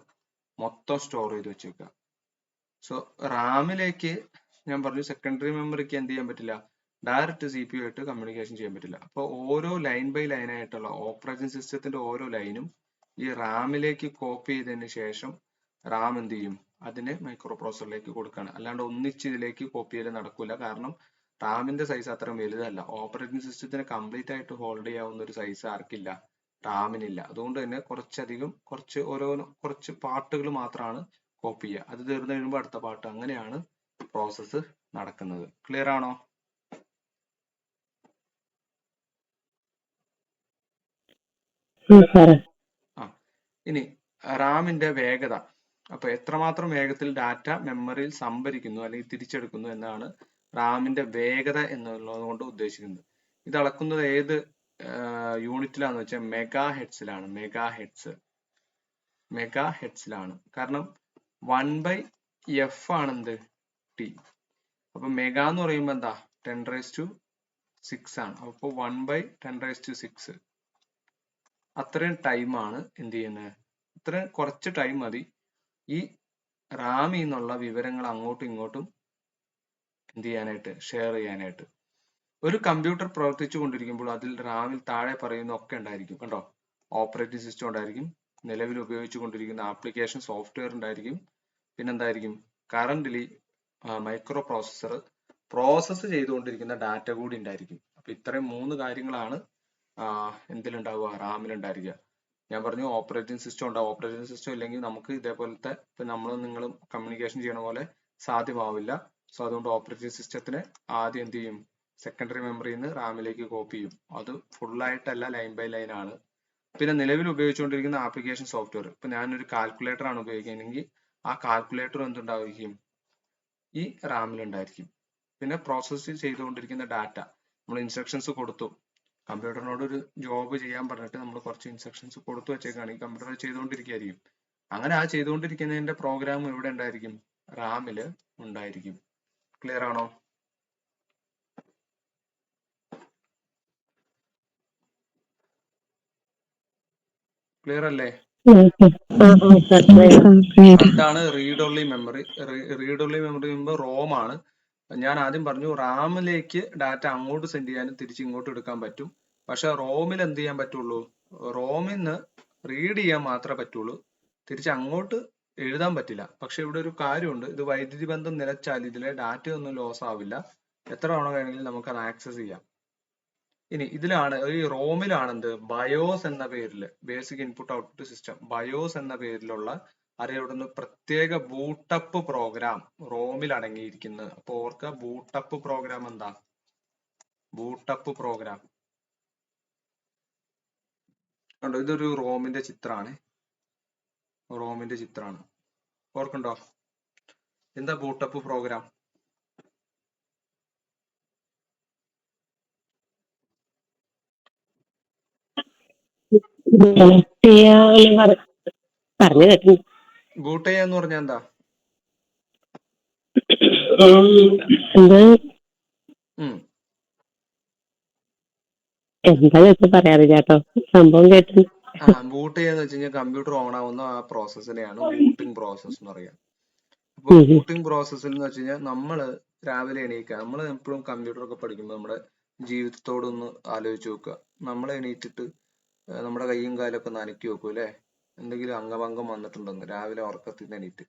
S2: മൊത്തം സ്റ്റോർ ചെയ്ത് വെച്ചേക്കുക. സോ റാമിലേക്ക് ഞാൻ പറഞ്ഞു സെക്കൻഡറി മെമ്മറിക്ക് എന്ത് ചെയ്യാൻ പറ്റില്ല, ഡയറക്റ്റ് CPU ആയിട്ട് കമ്മ്യൂണിക്കേഷൻ ചെയ്യാൻ പറ്റില്ല. അപ്പോൾ ഓരോ ലൈൻ ബൈ ലൈൻ ആയിട്ടുള്ള ഓപ്പറേറ്റിംഗ് സിസ്റ്റത്തിന്റെ ഓരോ ലൈനും ഈ റാമിലേക്ക് കോപ്പി ചെയ്തതിന് ശേഷം റാം എന്ത് ചെയ്യും, അതിനെ മൈക്രോ പ്രോസസറിലേക്ക് കൊടുക്കുകയാണ്. അല്ലാണ്ട് ഒന്നിച്ച് ഇതിലേക്ക് കോപ്പി ചെയ്യൽ നടക്കില്ല. കാരണം റാമിന്റെ സൈസ് അത്ര വലുതല്ല. ഓപ്പറേറ്റിംഗ് സിസ്റ്റത്തിന് കംപ്ലീറ്റ് ആയിട്ട് ഹോൾഡ് ചെയ്യാവുന്ന ഒരു സൈസ് ആർക്കില്ല, റാമിനില്ല. അതുകൊണ്ട് തന്നെ കുറച്ച് പാർട്ടുകൾ മാത്രമാണ് കോപ്പി ചെയ്യുക. അത് തീർന്നു കഴിയുമ്പോൾ അടുത്ത പാർട്ട്, അങ്ങനെയാണ് പ്രോസസ്സ് നടക്കുന്നത്. ക്ലിയർ ആണോ? ഇനി റാമിന്റെ വേഗത. അപ്പൊ എത്രമാത്രം വേഗത്തിൽ ഡാറ്റ മെമ്മറിയിൽ സംഭരിക്കുന്നു അല്ലെങ്കിൽ തിരിച്ചെടുക്കുന്നു എന്നാണ് റാമിന്റെ വേഗത എന്നുള്ളത് കൊണ്ട് ഉദ്ദേശിക്കുന്നത്. ഇത് അളക്കുന്നത് ഏത് യൂണിറ്റിലാന്ന് വെച്ചാൽ മെഗാ ഹെഡ്സിലാണ്. കാരണം 1/f ആണ് എന്ത്, ടി. അപ്പൊ മെഗാ എന്ന് പറയുമ്പോൾ എന്താ, 10⁻⁶ ആണ്. അപ്പൊ 1/10⁻⁶. അത്രയും ടൈമാണ് എന്ത് ചെയ്യുന്നത്, ഇത്രയും കുറച്ച് ടൈം മതി ഈ റാമിൽ നിന്നുള്ള വിവരങ്ങൾ അങ്ങോട്ടും ഇങ്ങോട്ടും എന്ത് ചെയ്യാനായിട്ട്, ഷെയർ ചെയ്യാനായിട്ട്. ഒരു കമ്പ്യൂട്ടർ പ്രവർത്തിച്ചു കൊണ്ടിരിക്കുമ്പോൾ അതിൽ റാമിൽ താഴെ പറയുന്ന ഒക്കെ ഉണ്ടായിരിക്കും. കണ്ടോ, ഓപ്പറേറ്റിംഗ് സിസ്റ്റം ഉണ്ടായിരിക്കും, നിലവിൽ ഉപയോഗിച്ചു കൊണ്ടിരിക്കുന്ന ആപ്ലിക്കേഷൻ സോഫ്റ്റ്വെയർ ഉണ്ടായിരിക്കും, പിന്നെന്തായിരിക്കും, കറന്റ്ലി മൈക്രോ പ്രോസസർ പ്രോസസ്സ് ചെയ്തുകൊണ്ടിരിക്കുന്ന ഡാറ്റ കൂടി ഉണ്ടായിരിക്കും. അപ്പൊ ഇത്രയും 3 കാര്യങ്ങളാണ് എന്തിലുണ്ടാവുക, റാമിലുണ്ടായിരിക്കുക. ഞാൻ പറഞ്ഞു ഓപ്പറേറ്റിംഗ് സിസ്റ്റം ഉണ്ടാവും. ഓപ്പറേറ്റിംഗ് സിസ്റ്റം ഇല്ലെങ്കിൽ നമുക്ക് ഇതേപോലത്തെ ഇപ്പൊ നമ്മളും നിങ്ങളും കമ്മ്യൂണിക്കേഷൻ ചെയ്യണ പോലെ സാധ്യമാവില്ല. സോ അതുകൊണ്ട് ഓപ്പറേറ്റിംഗ് സിസ്റ്റത്തിന് ആദ്യം എന്ത് ചെയ്യും, സെക്കൻഡറി മെമ്മറിയിൽ നിന്ന് റാമിലേക്ക് കോപ്പി ചെയ്യും. അത് ഫുൾ ആയിട്ടല്ല, ലൈൻ ബൈ ലൈൻ ആണ്. പിന്നെ നിലവിൽ ഉപയോഗിച്ചുകൊണ്ടിരിക്കുന്ന ആപ്ലിക്കേഷൻ സോഫ്റ്റ്വെയർ, ഇപ്പൊ ഞാനൊരു കാൽക്കുലേറ്റർ ആണ് ഉപയോഗിക്കുന്നതെങ്കിൽ ആ കാൽക്കുലേറ്റർ എന്തുണ്ടായിരിക്കും, ഈ റാമിൽ ഉണ്ടായിരിക്കും. പിന്നെ പ്രോസസ്സ് ചെയ്തുകൊണ്ടിരിക്കുന്ന ഡാറ്റ, നമ്മൾ ഇൻസ്ട്രക്ഷൻസ് കൊടുത്തു, കമ്പ്യൂട്ടറിനോട് ഒരു ജോബ് ചെയ്യാൻ പറഞ്ഞിട്ട് നമ്മൾ കുറച്ച് ഇൻസ്ട്രക്ഷൻസ് കൊടുത്തു വെച്ചേക്കാണ്. ഈ കമ്പ്യൂട്ടർ ചെയ്തുകൊണ്ടിരിക്കുകയായിരിക്കും. അങ്ങനെ ആ ചെയ്തുകൊണ്ടിരിക്കുന്നതിന്റെ പ്രോഗ്രാം ഇവിടെ ഉണ്ടായിരിക്കും, റാമിൽ ഉണ്ടായിരിക്കും. ക്ലിയർ ആണോ? ക്ലിയർ അല്ലേ? അതാണ് read only memory. Read only memory ചെയ്യുമ്പോൾ റോം ആണ്. ഞാൻ ആദ്യം പറഞ്ഞു റാമിലേക്ക് ഡാറ്റ അങ്ങോട്ട് സെൻഡ് ചെയ്യാനും തിരിച്ച് ഇങ്ങോട്ട് എടുക്കാൻ പറ്റും. പക്ഷെ റോമിൽ എന്ത് ചെയ്യാൻ പറ്റുള്ളൂ? റോമിൽ നിന്ന് റീഡ് ചെയ്യാൻ മാത്രമേ പറ്റുള്ളൂ, തിരിച്ച് അങ്ങോട്ട് എഴുതാൻ പറ്റില്ല. പക്ഷെ ഇവിടെ ഒരു കാര്യമുണ്ട്, ഇത് വൈദ്യുതി ബന്ധം നിലച്ചാൽ ഇതിലെ ഡാറ്റ ഒന്നും ലോസ് ആവില്ല. എത്ര തവണ വേണമെങ്കിലും നമുക്ക് അത് ആക്സസ് ചെയ്യാം. ഇനി ഇതിലാണ് ഈ റോമിലാണ് എന്ത് ബയോസ് എന്ന പേരിൽ, basic input output system, BIOS എന്ന പേരിലുള്ള അറിയപ്പെടുന്ന പ്രത്യേക ബൂട്ടപ്പ് പ്രോഗ്രാം റോമിൽ അടങ്ങിയിരിക്കുന്നത്. അപ്പൊ ഓർക്കുക, ബൂട്ടപ്പ് പ്രോഗ്രാം എന്താ? ബൂട്ടപ്പ് പ്രോഗ്രാം കണ്ടോ, ഇതൊരു റോമിന്റെ ചിത്രമാണ്. റോമിന്റെ ചിത്രമാണ്, ഓർക്കുണ്ടോ? എന്താ ബൂട്ടപ്പ് പ്രോഗ്രാം? ബൂട്ട് ചെയ്യാന്ന് പറഞ്ഞാൽ എന്താ?
S4: പറയാറില്ല കേട്ടോ, സംഭവം കേട്ടു.
S2: ബൂട്ട് ചെയ്യാന്ന് വെച്ച് കഴിഞ്ഞാൽ കമ്പ്യൂട്ടർ ഓൺ ആവുന്ന ആ പ്രോസസ്സിനെയാണ് ബൂട്ടിംഗ് പ്രോസസ് എന്ന് പറയാം. അപ്പൊ ബൂട്ടിംഗ് പ്രോസസ്സിൽ എന്ന് വെച്ച് കഴിഞ്ഞാൽ നമ്മള് രാവിലെ എണീക്കുക, നമ്മൾ എപ്പോഴും കമ്പ്യൂട്ടർ ഒക്കെ പഠിക്കുമ്പോൾ നമ്മുടെ ജീവിതത്തോടൊന്ന് ആലോചിച്ച് നോക്കുക. നമ്മൾ എണീറ്റിട്ട് നമ്മുടെ കൈയും കാലൊക്കെ നനക്കി വെക്കും അല്ലെ, എന്തെങ്കിലും അംഗഭംഗം വന്നിട്ടുണ്ടെന്ന് രാവിലെ ഉറക്കത്തിൽ നിന്ന് എണീറ്റ്.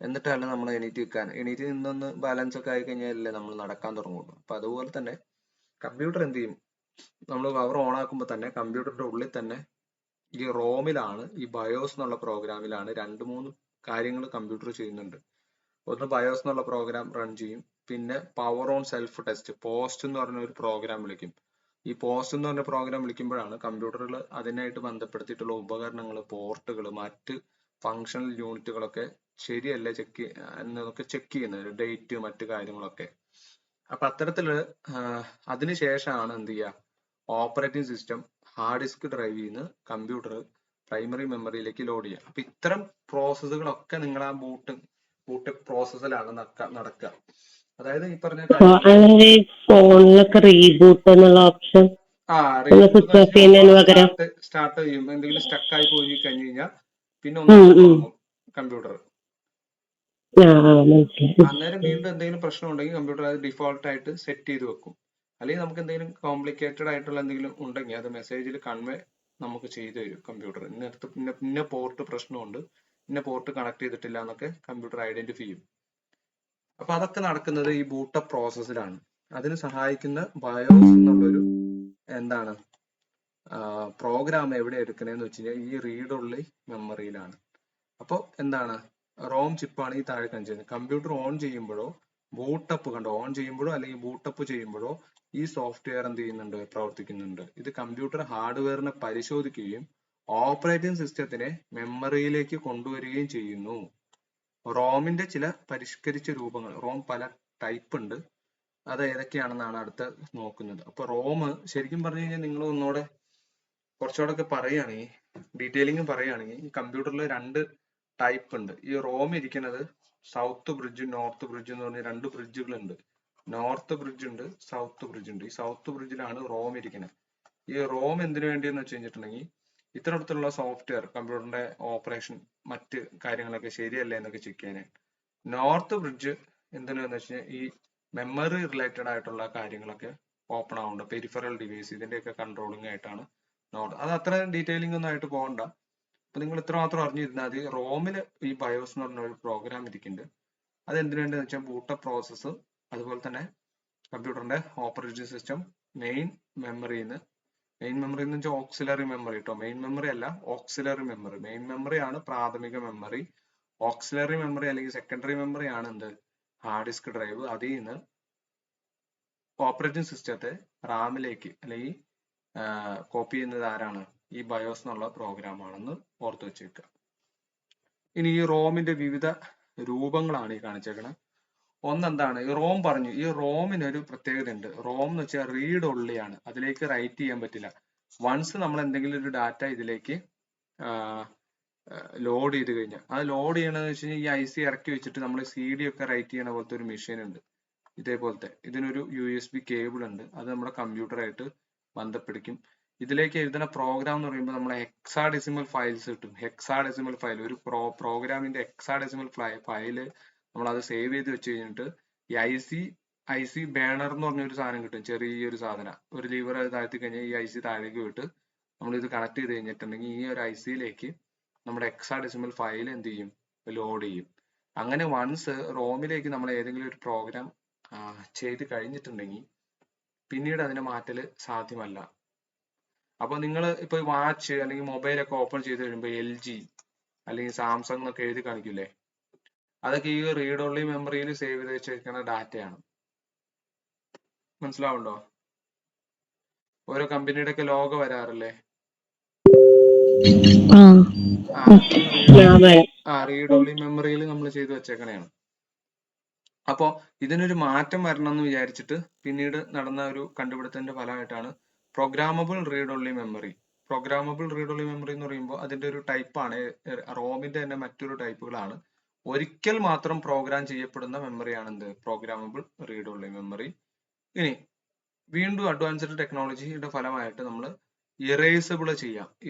S2: എന്നിട്ടല്ല നമ്മൾ എണീറ്റ് നിന്നൊന്ന് ബാലൻസ് ഒക്കെ ആയി കഴിഞ്ഞാലല്ലേ നമ്മൾ നടക്കാൻ തുടങ്ങുള്ളൂ. അപ്പൊ അതുപോലെ തന്നെ കമ്പ്യൂട്ടർ എന്ത് ചെയ്യും, നമ്മൾ പവർ ഓൺ ആക്കുമ്പോൾ തന്നെ കമ്പ്യൂട്ടറിന്റെ ഉള്ളിൽ തന്നെ ഈ റോമിലാണ്, ഈ ബയോസ് എന്നുള്ള പ്രോഗ്രാമിലാണ് 2-3 കാര്യങ്ങൾ കമ്പ്യൂട്ടർ ചെയ്യുന്നുണ്ട്. ഒന്ന് ബയോസ് എന്നുള്ള പ്രോഗ്രാം റൺ ചെയ്യും, പിന്നെ power on self test, post എന്ന് പറഞ്ഞ ഒരു പ്രോഗ്രാം വിളിക്കും. ഈ പോസ്റ്റ് എന്ന് പറഞ്ഞ പ്രോഗ്രാം വിളിക്കുമ്പോഴാണ് കമ്പ്യൂട്ടറിൽ അതിനായിട്ട് ബന്ധപ്പെടുത്തിയിട്ടുള്ള ഉപകരണങ്ങൾ, പോർട്ടുകൾ, മറ്റ് ഫങ്ഷണൽ യൂണിറ്റുകളൊക്കെ ശരിയല്ലേ എന്നൊക്കെ ചെക്ക് ചെയ്യുന്നത്, ഡേറ്റ് മറ്റു കാര്യങ്ങളൊക്കെ. അപ്പൊ അത്തരത്തില് അതിനുശേഷമാണ് എന്ത് ചെയ്യുക, ഓപ്പറേറ്റിംഗ് സിസ്റ്റം ഹാർഡ് ഡിസ്ക് ഡ്രൈവിൽ നിന്ന് കമ്പ്യൂട്ടർ പ്രൈമറി മെമ്മറിയിലേക്ക് ലോഡ് ചെയ്യുക. അപ്പൊ ഇത്തരം പ്രോസസ്സുകളൊക്കെ നിങ്ങൾ ആ ബൂട്ട് പ്രോസസ്സിലാണ് നടക്കുക. അതായത് ഈ പറഞ്ഞ
S4: ഫോണിലൊക്കെ റീബൂട്ട് എന്നുള്ള ഓപ്ഷൻ
S2: സ്റ്റാർട്ട് ചെയ്യും, എന്തെങ്കിലും സ്റ്റക്ക് ആയി പോയി കഴിഞ്ഞു കഴിഞ്ഞാൽ പിന്നെ ഒന്നും കമ്പ്യൂട്ടർ. അന്നേരം വീണ്ടും എന്തെങ്കിലും പ്രശ്നം ഉണ്ടെങ്കിൽ കമ്പ്യൂട്ടർ അത് ഡിഫോൾട്ട് ആയിട്ട് സെറ്റ് ചെയ്ത് വെക്കും. അല്ലെങ്കിൽ നമുക്ക് എന്തെങ്കിലും കോംപ്ലിക്കേറ്റഡ് ആയിട്ടുള്ള എന്തെങ്കിലും ഉണ്ടെങ്കിൽ അത് മെസ്സേജിൽ കൺവേ നമുക്ക് ചെയ്തു തരും കമ്പ്യൂട്ടർ. ഇന്ന പോർട്ട് പ്രശ്നമുണ്ട്, ഇന്ന പോർട്ട് കണക്ട് ചെയ്തിട്ടില്ല എന്നൊക്കെ കമ്പ്യൂട്ടർ ഐഡന്റിഫൈ ചെയ്യും. അപ്പൊ അതൊക്കെ നടക്കുന്നത് ഈ ബൂട്ടപ്പ് പ്രോസസ്സിലാണ്. അതിന് സഹായിക്കുന്ന ബയോസ് എന്നുള്ളൊരു എന്താണ് പ്രോഗ്രാം എവിടെ എടുക്കണേന്ന് വെച്ച് കഴിഞ്ഞാൽ ഈ റീഡ് ഓൺലി മെമ്മറിയിലാണ്. അപ്പോൾ എന്താണ്, റോം ചിപ്പാണ് ഈ താഴെ കാണിച്ചിരുന്നത്. കമ്പ്യൂട്ടർ ഓൺ ചെയ്യുമ്പോഴോ ബൂട്ടപ്പ് കണ്ടോ, ഓൺ ചെയ്യുമ്പോഴോ അല്ലെങ്കിൽ ബൂട്ടപ്പ് ചെയ്യുമ്പോഴോ ഈ സോഫ്റ്റ്വെയർ എന്ത് ചെയ്യുന്നുണ്ട്, പ്രവർത്തിക്കുന്നുണ്ട്. ഇത് കമ്പ്യൂട്ടർ ഹാർഡ്വെയറിനെ പരിശോധിക്കുകയും ഓപ്പറേറ്റിംഗ് സിസ്റ്റത്തിനെ മെമ്മറിയിലേക്ക് കൊണ്ടുവരികയും ചെയ്യുന്നു. റോമിന്റെ ചില പരിഷ്കരിച്ച രൂപങ്ങൾ, റോം പല ടൈപ്പ് ഉണ്ട്, അത് ഏതൊക്കെയാണെന്നാണ് അടുത്ത നോക്കുന്നത്. അപ്പൊ റോം ശരിക്കും പറഞ്ഞു കഴിഞ്ഞാൽ നിങ്ങൾ ഒന്നുകൂടെ കുറച്ചുകൂടെ ഒക്കെ പറയുകയാണെങ്കിൽ, ഡീറ്റെയിലിംഗ് പറയുകയാണെങ്കിൽ, ഈ കമ്പ്യൂട്ടറിൽ 2 ടൈപ്പ് ഉണ്ട്. ഈ റോം ഇരിക്കുന്നത് സൗത്ത് ബ്രിഡ്ജ്, നോർത്ത് ബ്രിഡ്ജ് എന്ന് പറഞ്ഞ 2 ബ്രിഡ്ജുകൾ ഉണ്ട്. നോർത്ത് ബ്രിഡ്ജ് ഉണ്ട്, സൗത്ത് ബ്രിഡ്ജ് ഉണ്ട്. ഈ സൗത്ത് ബ്രിഡ്ജിലാണ് റോം ഇരിക്കുന്നത്. ഈ റോം എന്തിനു വേണ്ടിയെന്ന് വെച്ച് കഴിഞ്ഞിട്ടുണ്ടെങ്കിൽ ഇത്തരത്തിലുള്ള സോഫ്റ്റ്വെയർ, കമ്പ്യൂട്ടറിന്റെ ഓപ്പറേഷൻ, മറ്റ് കാര്യങ്ങളൊക്കെ ശരിയല്ലേ എന്നൊക്കെ ചെക്ക് ചെയ്യാൻ. നോർത്ത് ബ്രിഡ്ജ് എന്തിനാന്ന് വെച്ച് കഴിഞ്ഞാൽ ഈ മെമ്മറി റിലേറ്റഡ് ആയിട്ടുള്ള കാര്യങ്ങളൊക്കെ ഓപ്പൺ ആവുന്നുണ്ട്, പെരിഫറൽ ഡിവൈസ് ഇതിന്റെയൊക്കെ കൺട്രോളിംഗ് ആയിട്ടാണ് അത് അത്ര ഡീറ്റെയിലിംഗ് ഒന്നും ആയിട്ട് പോകണ്ട. അപ്പൊ നിങ്ങൾ ഇത്ര മാത്രം അറിഞ്ഞിരുന്നാൽ മതി. റോമില് ഈ ബയോസ് എന്ന് പറഞ്ഞ ഒരു പ്രോഗ്രാം ഇരിക്കുന്നുണ്ട്. അത് എന്തിനു വേണ്ടതെന്ന് വെച്ചാൽ ബൂട്ടപ്പ് പ്രോസസ്സ്, അതുപോലെ തന്നെ കമ്പ്യൂട്ടറിന്റെ ഓപ്പറേറ്റിംഗ് സിസ്റ്റം മെയിൻ മെമ്മറിന്ന് വെച്ചാൽ ഓക്സിലറി മെമ്മറി കേട്ടോ, മെയിൻ മെമ്മറി അല്ല, ഓക്സിലറി മെമ്മറി. മെയിൻ മെമ്മറി ആണ് പ്രാഥമിക മെമ്മറി. ഓക്സിലറി മെമ്മറി അല്ലെങ്കിൽ സെക്കൻഡറി മെമ്മറി ആണ് എന്ത്, ഹാർഡ് ഡിസ്ക് ഡ്രൈവ്. അതിൽ നിന്ന് ഓപ്പറേറ്റിംഗ് സിസ്റ്റത്തെ റാമിലേക്ക് അല്ലെങ്കിൽ കോപ്പി ചെയ്യുന്നത് ആരാണ്, ഈ ബയോസ് എന്നുള്ള പ്രോഗ്രാം ആണെന്ന് ഓർത്ത് വെച്ചേക്കുക. ഇനി ഈ റോമിന്റെ വിവിധ രൂപങ്ങളാണ് ഈ കാണിച്ചേക്കുന്നത്. ഒന്നെന്താണ് ഈ റോം പറഞ്ഞു. ഈ റോമിന് ഒരു പ്രത്യേകത ഉണ്ട്. റോം എന്ന് വെച്ചാൽ റീഡ് ഓൺലി ആണ്, അതിലേക്ക് റൈറ്റ് ചെയ്യാൻ പറ്റില്ല. വൺസ് നമ്മൾ എന്തെങ്കിലും ഒരു ഡാറ്റ ഇതിലേക്ക് ലോഡ് ചെയ്ത് കഴിഞ്ഞാൽ, അത് ലോഡ് ചെയ്യണമെന്ന് വെച്ച് കഴിഞ്ഞാൽ ഈ IC ഇറക്കി വെച്ചിട്ട് നമ്മൾ CD ഒക്കെ റൈറ്റ് ചെയ്യണ പോലത്തെ ഒരു മെഷീൻ ഉണ്ട് ഇതേപോലത്തെ. ഇതിനൊരു USB കേബിൾ ഉണ്ട്, അത് നമ്മുടെ കമ്പ്യൂട്ടറായിട്ട് ബന്ധപ്പെടും. ഇതിലേക്ക് എഴുതുന്ന പ്രോഗ്രാം എന്ന് പറയുമ്പോൾ നമ്മളെ ഹെക്സാഡെസിമൽ ഫയൽസ് കിട്ടും. ഹെക്സാഡെസിമൽ ഫയൽ, ഒരു പ്രോഗ്രാമിന്റെ ഹെക്സാഡെസിമൽ ഫയല് നമ്മൾ അത് സേവ് ചെയ്ത് വെച്ച് കഴിഞ്ഞിട്ട് ഈ IC ബാനർ എന്ന് പറഞ്ഞ ഒരു സാധനം കിട്ടും, ചെറിയൊരു സാധനം. ഒരു ലീവർ അത് താഴ്ത്തി കഴിഞ്ഞാൽ ഈ IC താഴേക്ക് വിട്ട് നമ്മൾ ഇത് കണക്ട് ചെയ്ത് കഴിഞ്ഞിട്ടുണ്ടെങ്കിൽ ഈ ഒരു ICയിലേക്ക് നമ്മുടെ ഹെക്സാഡെസിമൽ ഫയൽ എന്ത് ചെയ്യും, ലോഡ് ചെയ്യും. അങ്ങനെ വൺസ് റോമിലേക്ക് നമ്മൾ ഏതെങ്കിലും ഒരു പ്രോഗ്രാം ചെയ്ത് കഴിഞ്ഞിട്ടുണ്ടെങ്കിൽ പിന്നീട് അതിനെ മാറ്റൽ സാധ്യമല്ല. അപ്പൊ നിങ്ങൾ ഇപ്പൊ വാച്ച് അല്ലെങ്കിൽ മൊബൈലൊക്കെ ഓപ്പൺ ചെയ്ത് കഴിയുമ്പോൾ LG അല്ലെങ്കിൽ സാംസങ് എന്നൊക്കെ എഴുതി കാണിക്കില്ലേ, അതൊക്കെ ഈ റീഡ് ഓൺലി മെമ്മറിയിൽ സേവ് ചെയ്ത് വെച്ചിരിക്കുന്ന ഡാറ്റയാണ്. മനസ്സിലാവുണ്ടോ? ഓരോ കമ്പനിയുടെ ഒക്കെ ലോഗോ വരാറില്ലേ? റീഡ് ഓൺലി മെമ്മറിയിൽ നമ്മൾ ചെയ്തു വെച്ചേക്കണയാണ്. അപ്പോ ഇതിനൊരു മാറ്റം വരണം എന്ന് വിചാരിച്ചിട്ട് പിന്നീട് നടന്ന ഒരു കണ്ടുപിടുത്തത്തിന്റെ ഫലമായിട്ടാണ് programmable read only memory. Programmable read only memory എന്ന് പറയുമ്പോൾ അതിന്റെ ഒരു ടൈപ്പാണ്, റോമിന്റെ തന്നെ മറ്റൊരു ടൈപ്പുകളാണ്. ഒരിക്കൽ മാത്രം പ്രോഗ്രാം ചെയ്യപ്പെടുന്ന മെമ്മറിയാണ് എന്ത്, പ്രോഗ്രാമബിൾ റീഡ് ഓൺലി മെമ്മറി. ഇനി വീണ്ടും അഡ്വാൻസ്ഡ് ടെക്നോളജിയുടെ ഫലമായിട്ട് നമ്മൾ ഇറേസബിൾ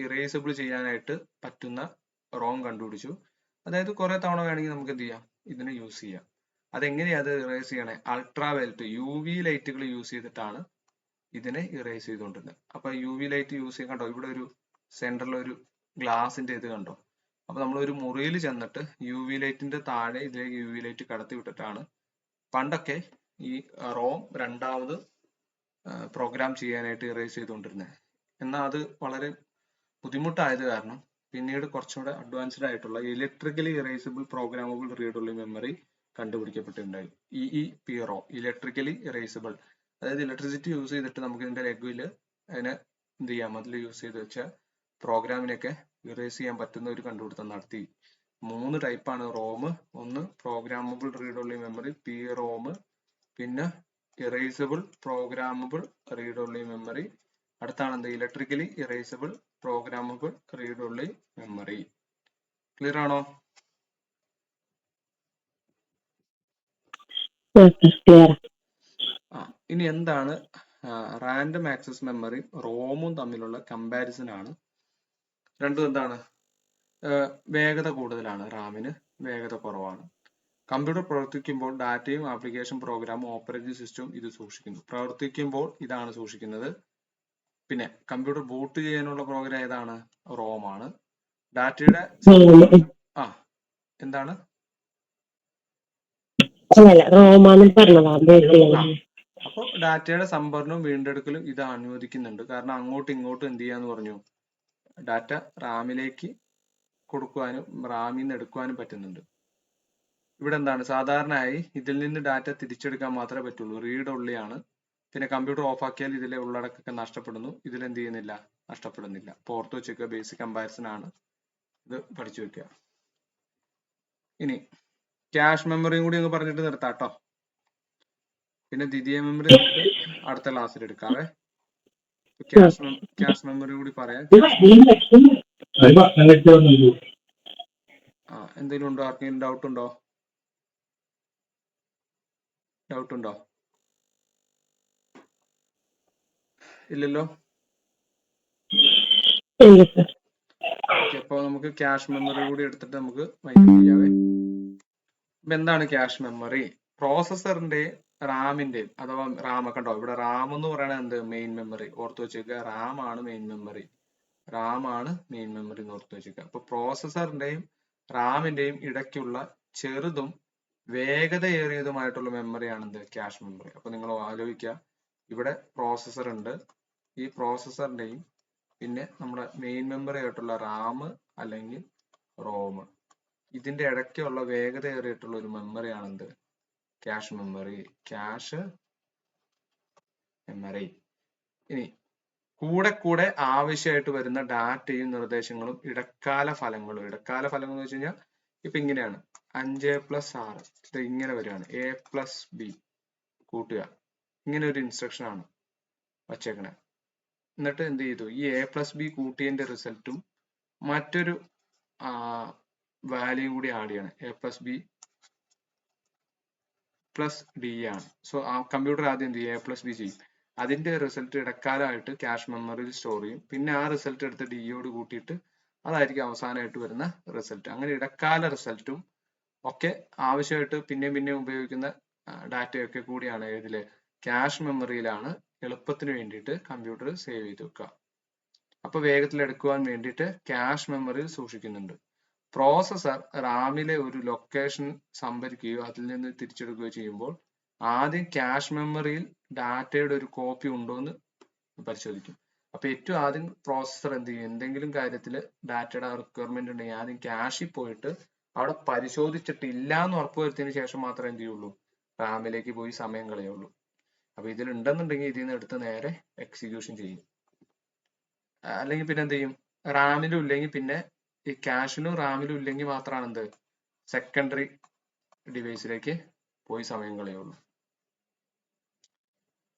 S2: ചെയ്യാനായിട്ട് പറ്റുന്ന റോം കണ്ടുപിടിച്ചു. അതായത് കുറെ തവണ വേണമെങ്കിൽ നമുക്ക് എന്ത് ചെയ്യാം, ഇതിനെ യൂസ് ചെയ്യാം. അതെങ്ങനെയാ അത് ഇറേസ് ചെയ്യണേ? അൾട്രാവയലറ്റ് UV ലൈറ്റുകൾ യൂസ് ചെയ്തിട്ടാണ് ഇതിനെ ഇറേസ് ചെയ്തുകൊണ്ടിരുന്നത്. അപ്പൊ UV ലൈറ്റ് യൂസ് ചെയ്യാൻ കണ്ടോ, ഇവിടെ ഒരു സെന്ററിൽ ഒരു ഗ്ലാസിന്റെ ഇത് കണ്ടോ. അപ്പൊ നമ്മൾ ഒരു മുറിയിൽ ചെന്നിട്ട് UV ലൈറ്റിന്റെ താഴെ ഇതിലേക്ക് UV ലൈറ്റ് കടത്തി വിട്ടിട്ടാണ് പണ്ടൊക്കെ ഈ റോം രണ്ടാമത് പ്രോഗ്രാം ചെയ്യാനായിട്ട് ഇറേസ് ചെയ്തുകൊണ്ടിരുന്നത്. എന്നാൽ അത് വളരെ ബുദ്ധിമുട്ടായത് കാരണം പിന്നീട് കുറച്ചുകൂടെ അഡ്വാൻസ്ഡ് ആയിട്ടുള്ള electrically erasable programmable read only memory കണ്ടുപിടിക്കപ്പെട്ടിട്ടുണ്ടായി. EEPROM, electrically erasable. അതായത് ഇലക്ട്രിസിറ്റി യൂസ് ചെയ്തിട്ട് നമുക്ക് ഇതിന്റെ ലെഗുവിൽ അതിനെ എന്ത് ചെയ്യാം, അതിൽ യൂസ് ചെയ്ത് വെച്ച പ്രോഗ്രാമിനൊക്കെ ഇറേസ് ചെയ്യാൻ പറ്റുന്ന ഒരു കണ്ടുപിടുത്തം നടത്തി. 3 ടൈപ്പാണ് റോം. ഒന്ന് programmable read only memory PROM, പിന്നെ erasable programmable read only memory, അടുത്താണ് എന്ത്, electrically erasable programmable read only memory. Clear ആണോ? ഇനി എന്താണ് റാൻഡം ആക്സസ് മെമ്മറി റോമും തമ്മിലുള്ള കമ്പാരിസൺ ആണ്. രണ്ടും എന്താണ്, വേഗത കൂടുതലാണ്, റാമിന് വേഗത കുറവാണ്. കമ്പ്യൂട്ടർ പ്രവർത്തിക്കുമ്പോൾ ഡാറ്റയും ആപ്ലിക്കേഷൻ പ്രോഗ്രാമും ഓപ്പറേറ്റിംഗ് സിസ്റ്റവും ഇത് സൂക്ഷിക്കുന്നു. പ്രവർത്തിക്കുമ്പോൾ ഇതാണ് സൂക്ഷിക്കുന്നത്. പിന്നെ കമ്പ്യൂട്ടർ ബൂട്ട് ചെയ്യാനുള്ള പ്രോഗ്രാം ഏതാണ്, റോമാണ്. ഡാറ്റയുടെ എന്താണ്, അപ്പൊ ഡാറ്റയുടെ സംഭരണവും വീണ്ടെടുക്കലും ഇത് അനുവദിക്കുന്നുണ്ട്. കാരണം അങ്ങോട്ടും ഇങ്ങോട്ടും എന്ത് ചെയ്യാന്ന് പറഞ്ഞു, ഡാറ്റ റാമിലേക്ക് കൊടുക്കുവാനും റാമിൽ നിന്ന് എടുക്കുവാനും പറ്റുന്നുണ്ട്. ഇവിടെ എന്താണ്, സാധാരണയായി ഇതിൽ നിന്ന് ഡാറ്റ തിരിച്ചെടുക്കാൻ മാത്രമേ പറ്റുള്ളൂ, റീഡ് ഓൺലി ആണ്. പിന്നെ കമ്പ്യൂട്ടർ ഓഫ് ആക്കിയാൽ ഇതിലെ ഉള്ളടക്കമൊക്കെ നഷ്ടപ്പെടുന്നു, ഇതിൽ എന്ത് ചെയ്യുന്നില്ല, നഷ്ടപ്പെടുന്നില്ല. അപ്പൊ ഓർത്ത് വെച്ചേക്കുക, ബേസിക് കമ്പാരിസൺ ആണ്, ഇത് പഠിച്ചു വെക്കുക. ഇനി ക്യാഷ് മെമ്മറിയും കൂടി ഒന്ന് പറഞ്ഞിട്ട് നിർത്താട്ടോ. പിന്നെ ദ്വിതീയ മെമ്മറി നമുക്ക് അടുത്ത ക്ലാസ്സിൽ എടുക്കാവേ. ക്യാഷ് മെമ്മറി കൂടി പറയാം. എന്തെങ്കിലും ഉണ്ടോ, ആർക്കെങ്കിലും ഡൗട്ട് ഉണ്ടോ? ഇല്ലല്ലോ. അപ്പൊ നമുക്ക് ക്യാഷ് മെമ്മറി കൂടി എടുത്തിട്ട് നമുക്ക് വൈൻഡ് ചെയ്യാവേ. അപ്പൊ എന്താണ് ക്യാഷ് മെമ്മറി? പ്രോസസറിന്റെ റാമിന്റെയും അഥവാ റാം കണ്ടോ, ഇവിടെ റാം എന്ന് പറയുന്നത് എന്ത്, മെയിൻ മെമ്മറി. ഓർത്ത് വെച്ചേക്കുക, റാം ആണ് മെയിൻ മെമ്മറി എന്ന് ഓർത്ത് വെച്ചേക്കുക. അപ്പൊ പ്രോസസറിന്റെയും റാമിന്റെയും ഇടയ്ക്കുള്ള ചെറുതും വേഗതയേറിയതുമായിട്ടുള്ള മെമ്മറിയാണ് എന്ത്, ക്യാഷ് മെമ്മറി. അപ്പൊ നിങ്ങൾ ആലോചിക്കുക, ഇവിടെ പ്രോസസർ ഉണ്ട്, ഈ പ്രോസസറിന്റെയും പിന്നെ നമ്മുടെ മെയിൻ മെമ്മറി ആയിട്ടുള്ള റാം അല്ലെങ്കിൽ റോം, ഇതിന്റെ ഇടയ്ക്കുള്ള വേഗതയേറിയിട്ടുള്ള ഒരു മെമ്മറിയാണ് എന്ത്, ക്യാഷ് മെമ്മറി. ഇനി കൂടെ ആവശ്യമായിട്ട് വരുന്ന ഡാറ്റയും നിർദ്ദേശങ്ങളും ഇടക്കാല ഫലങ്ങളും എന്ന് വെച്ച് കഴിഞ്ഞാൽ ഇപ്പൊ ഇങ്ങനെയാണ്, 5+6 ഇത് ഇങ്ങനെ വരികയാണ്. A+B കൂട്ടുക, ഇങ്ങനെ ഒരു ഇൻസ്ട്രക്ഷൻ ആണ് വച്ചേക്കണേ. എന്നിട്ട് എന്ത് ചെയ്തു, ഈ A+B കൂട്ടിയതിന്റെ റിസൾട്ടും മറ്റൊരു വാല്യൂയും കൂടി ആഡ് ചെയ്യണം. A+B+D ആണ്. സോ ആ കമ്പ്യൂട്ടർ ആദ്യം എന്ത് ചെയ്യും, A+B ചെയ്യും. അതിന്റെ റിസൾട്ട് ഇടക്കാലമായിട്ട് ക്യാഷ് മെമ്മറിയിൽ സ്റ്റോർ ചെയ്യും. പിന്നെ ആ റിസൾട്ട് എടുത്ത് ഡിയോട് കൂട്ടിയിട്ട് അതായിരിക്കും അവസാനമായിട്ട് വരുന്ന റിസൾട്ട്. അങ്ങനെ ഇടക്കാല റിസൾട്ടും ഒക്കെ ആവശ്യമായിട്ട് പിന്നെയും ഉപയോഗിക്കുന്ന ഡാറ്റയൊക്കെ കൂടിയാണ് ഇതില് ക്യാഷ് മെമ്മറിയിലാണ് എളുപ്പത്തിന് വേണ്ടിയിട്ട് കമ്പ്യൂട്ടർ സേവ് ചെയ്ത് വെക്കുക. അപ്പൊ വേഗത്തിൽ എടുക്കുവാൻ വേണ്ടിയിട്ട് ക്യാഷ് മെമ്മറിയിൽ സൂക്ഷിക്കുന്നുണ്ട്. പ്രോസസർ റാമിലെ ഒരു ലൊക്കേഷൻ സംഭരിക്കുകയോ അതിൽ നിന്ന് തിരിച്ചെടുക്കുകയോ ചെയ്യുമ്പോൾ ആദ്യം ക്യാഷ് മെമ്മറിയിൽ ഡാറ്റയുടെ ഒരു കോപ്പി ഉണ്ടോ എന്ന് പരിശോധിക്കും. അപ്പൊ ഏറ്റവും ആദ്യം പ്രോസസർ എന്ത് ചെയ്യും, എന്തെങ്കിലും കാര്യത്തിൽ ഡാറ്റയുടെ റിക്വയർമെന്റ് ഉണ്ടെങ്കിൽ ആദ്യം ക്യാഷിൽ പോയിട്ട് അവിടെ പരിശോധിച്ചിട്ടില്ല എന്ന് ഉറപ്പുവരുത്തിയതിനു ശേഷം മാത്രമേ എന്ത് ചെയ്യുള്ളൂ, റാമിലേക്ക് പോയി സമയം കളയുള്ളൂ. അപ്പൊ ഇതിൽ ഉണ്ടെന്നുണ്ടെങ്കിൽ ഇതിൽ നിന്ന് എടുത്ത് നേരെ എക്സിക്യൂഷൻ ചെയ്യും. അല്ലെങ്കിൽ പിന്നെ എന്ത് ചെയ്യും, റാമിലും ഇല്ലെങ്കിൽ പിന്നെ ഈ ക്യാഷിലും റാമിലും ഇല്ലെങ്കിൽ മാത്രമാണ് എന്ത് സെക്കൻഡറി ഡിവൈസിലേക്ക് പോയി സമയം കളയുള്ളൂ.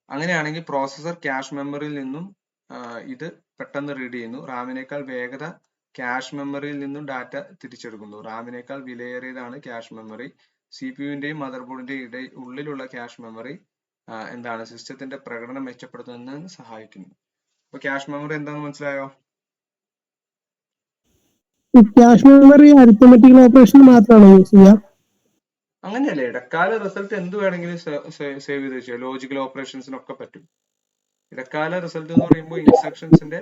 S2: അങ്ങനെയാണെങ്കിൽ പ്രോസസർ ക്യാഷ് മെമ്മറിയിൽ നിന്നും ഇത് പെട്ടെന്ന് റീഡ് ചെയ്യുന്നു. റാമിനേക്കാൾ വേഗത ക്യാഷ് മെമ്മറിയിൽ നിന്നും ഡാറ്റ തിരിച്ചെടുക്കുന്നു. റാമിനേക്കാൾ വിലയേറിയതാണ് ക്യാഷ് മെമ്മറി. CPU-ന്റെയും മദർ ബോർഡിന്റെയും ഉള്ളിലുള്ള ക്യാഷ് മെമ്മറി എന്താണ് സിസ്റ്റത്തിന്റെ പ്രകടനം മെച്ചപ്പെടുത്തുന്നതിന് സഹായിക്കുന്നു. അപ്പൊ ക്യാഷ് മെമ്മറി എന്താണെന്ന് മനസ്സിലായോ?
S3: ക്യാഷ് മെമ്മറി അരിത്തമെറ്റിക്കൽ ഓപ്പറേഷൻ മാത്രമാണോ യൂസ് ചെയ്യുക?
S2: അങ്ങനെയല്ലേ, ഇടക്കാല റിസൾട്ട് എന്ത് വേണമെങ്കിലും സേവ് ചെയ്ത് വെച്ചാൽ ലോജിക്കൽ ഓപ്പറേഷൻസിനൊക്കെ പറ്റും. ഇടക്കാല റിസൾട്ട് എന്ന് പറയുമ്പോൾ ഇൻസ്ട്രക്ഷൻസിന്റെ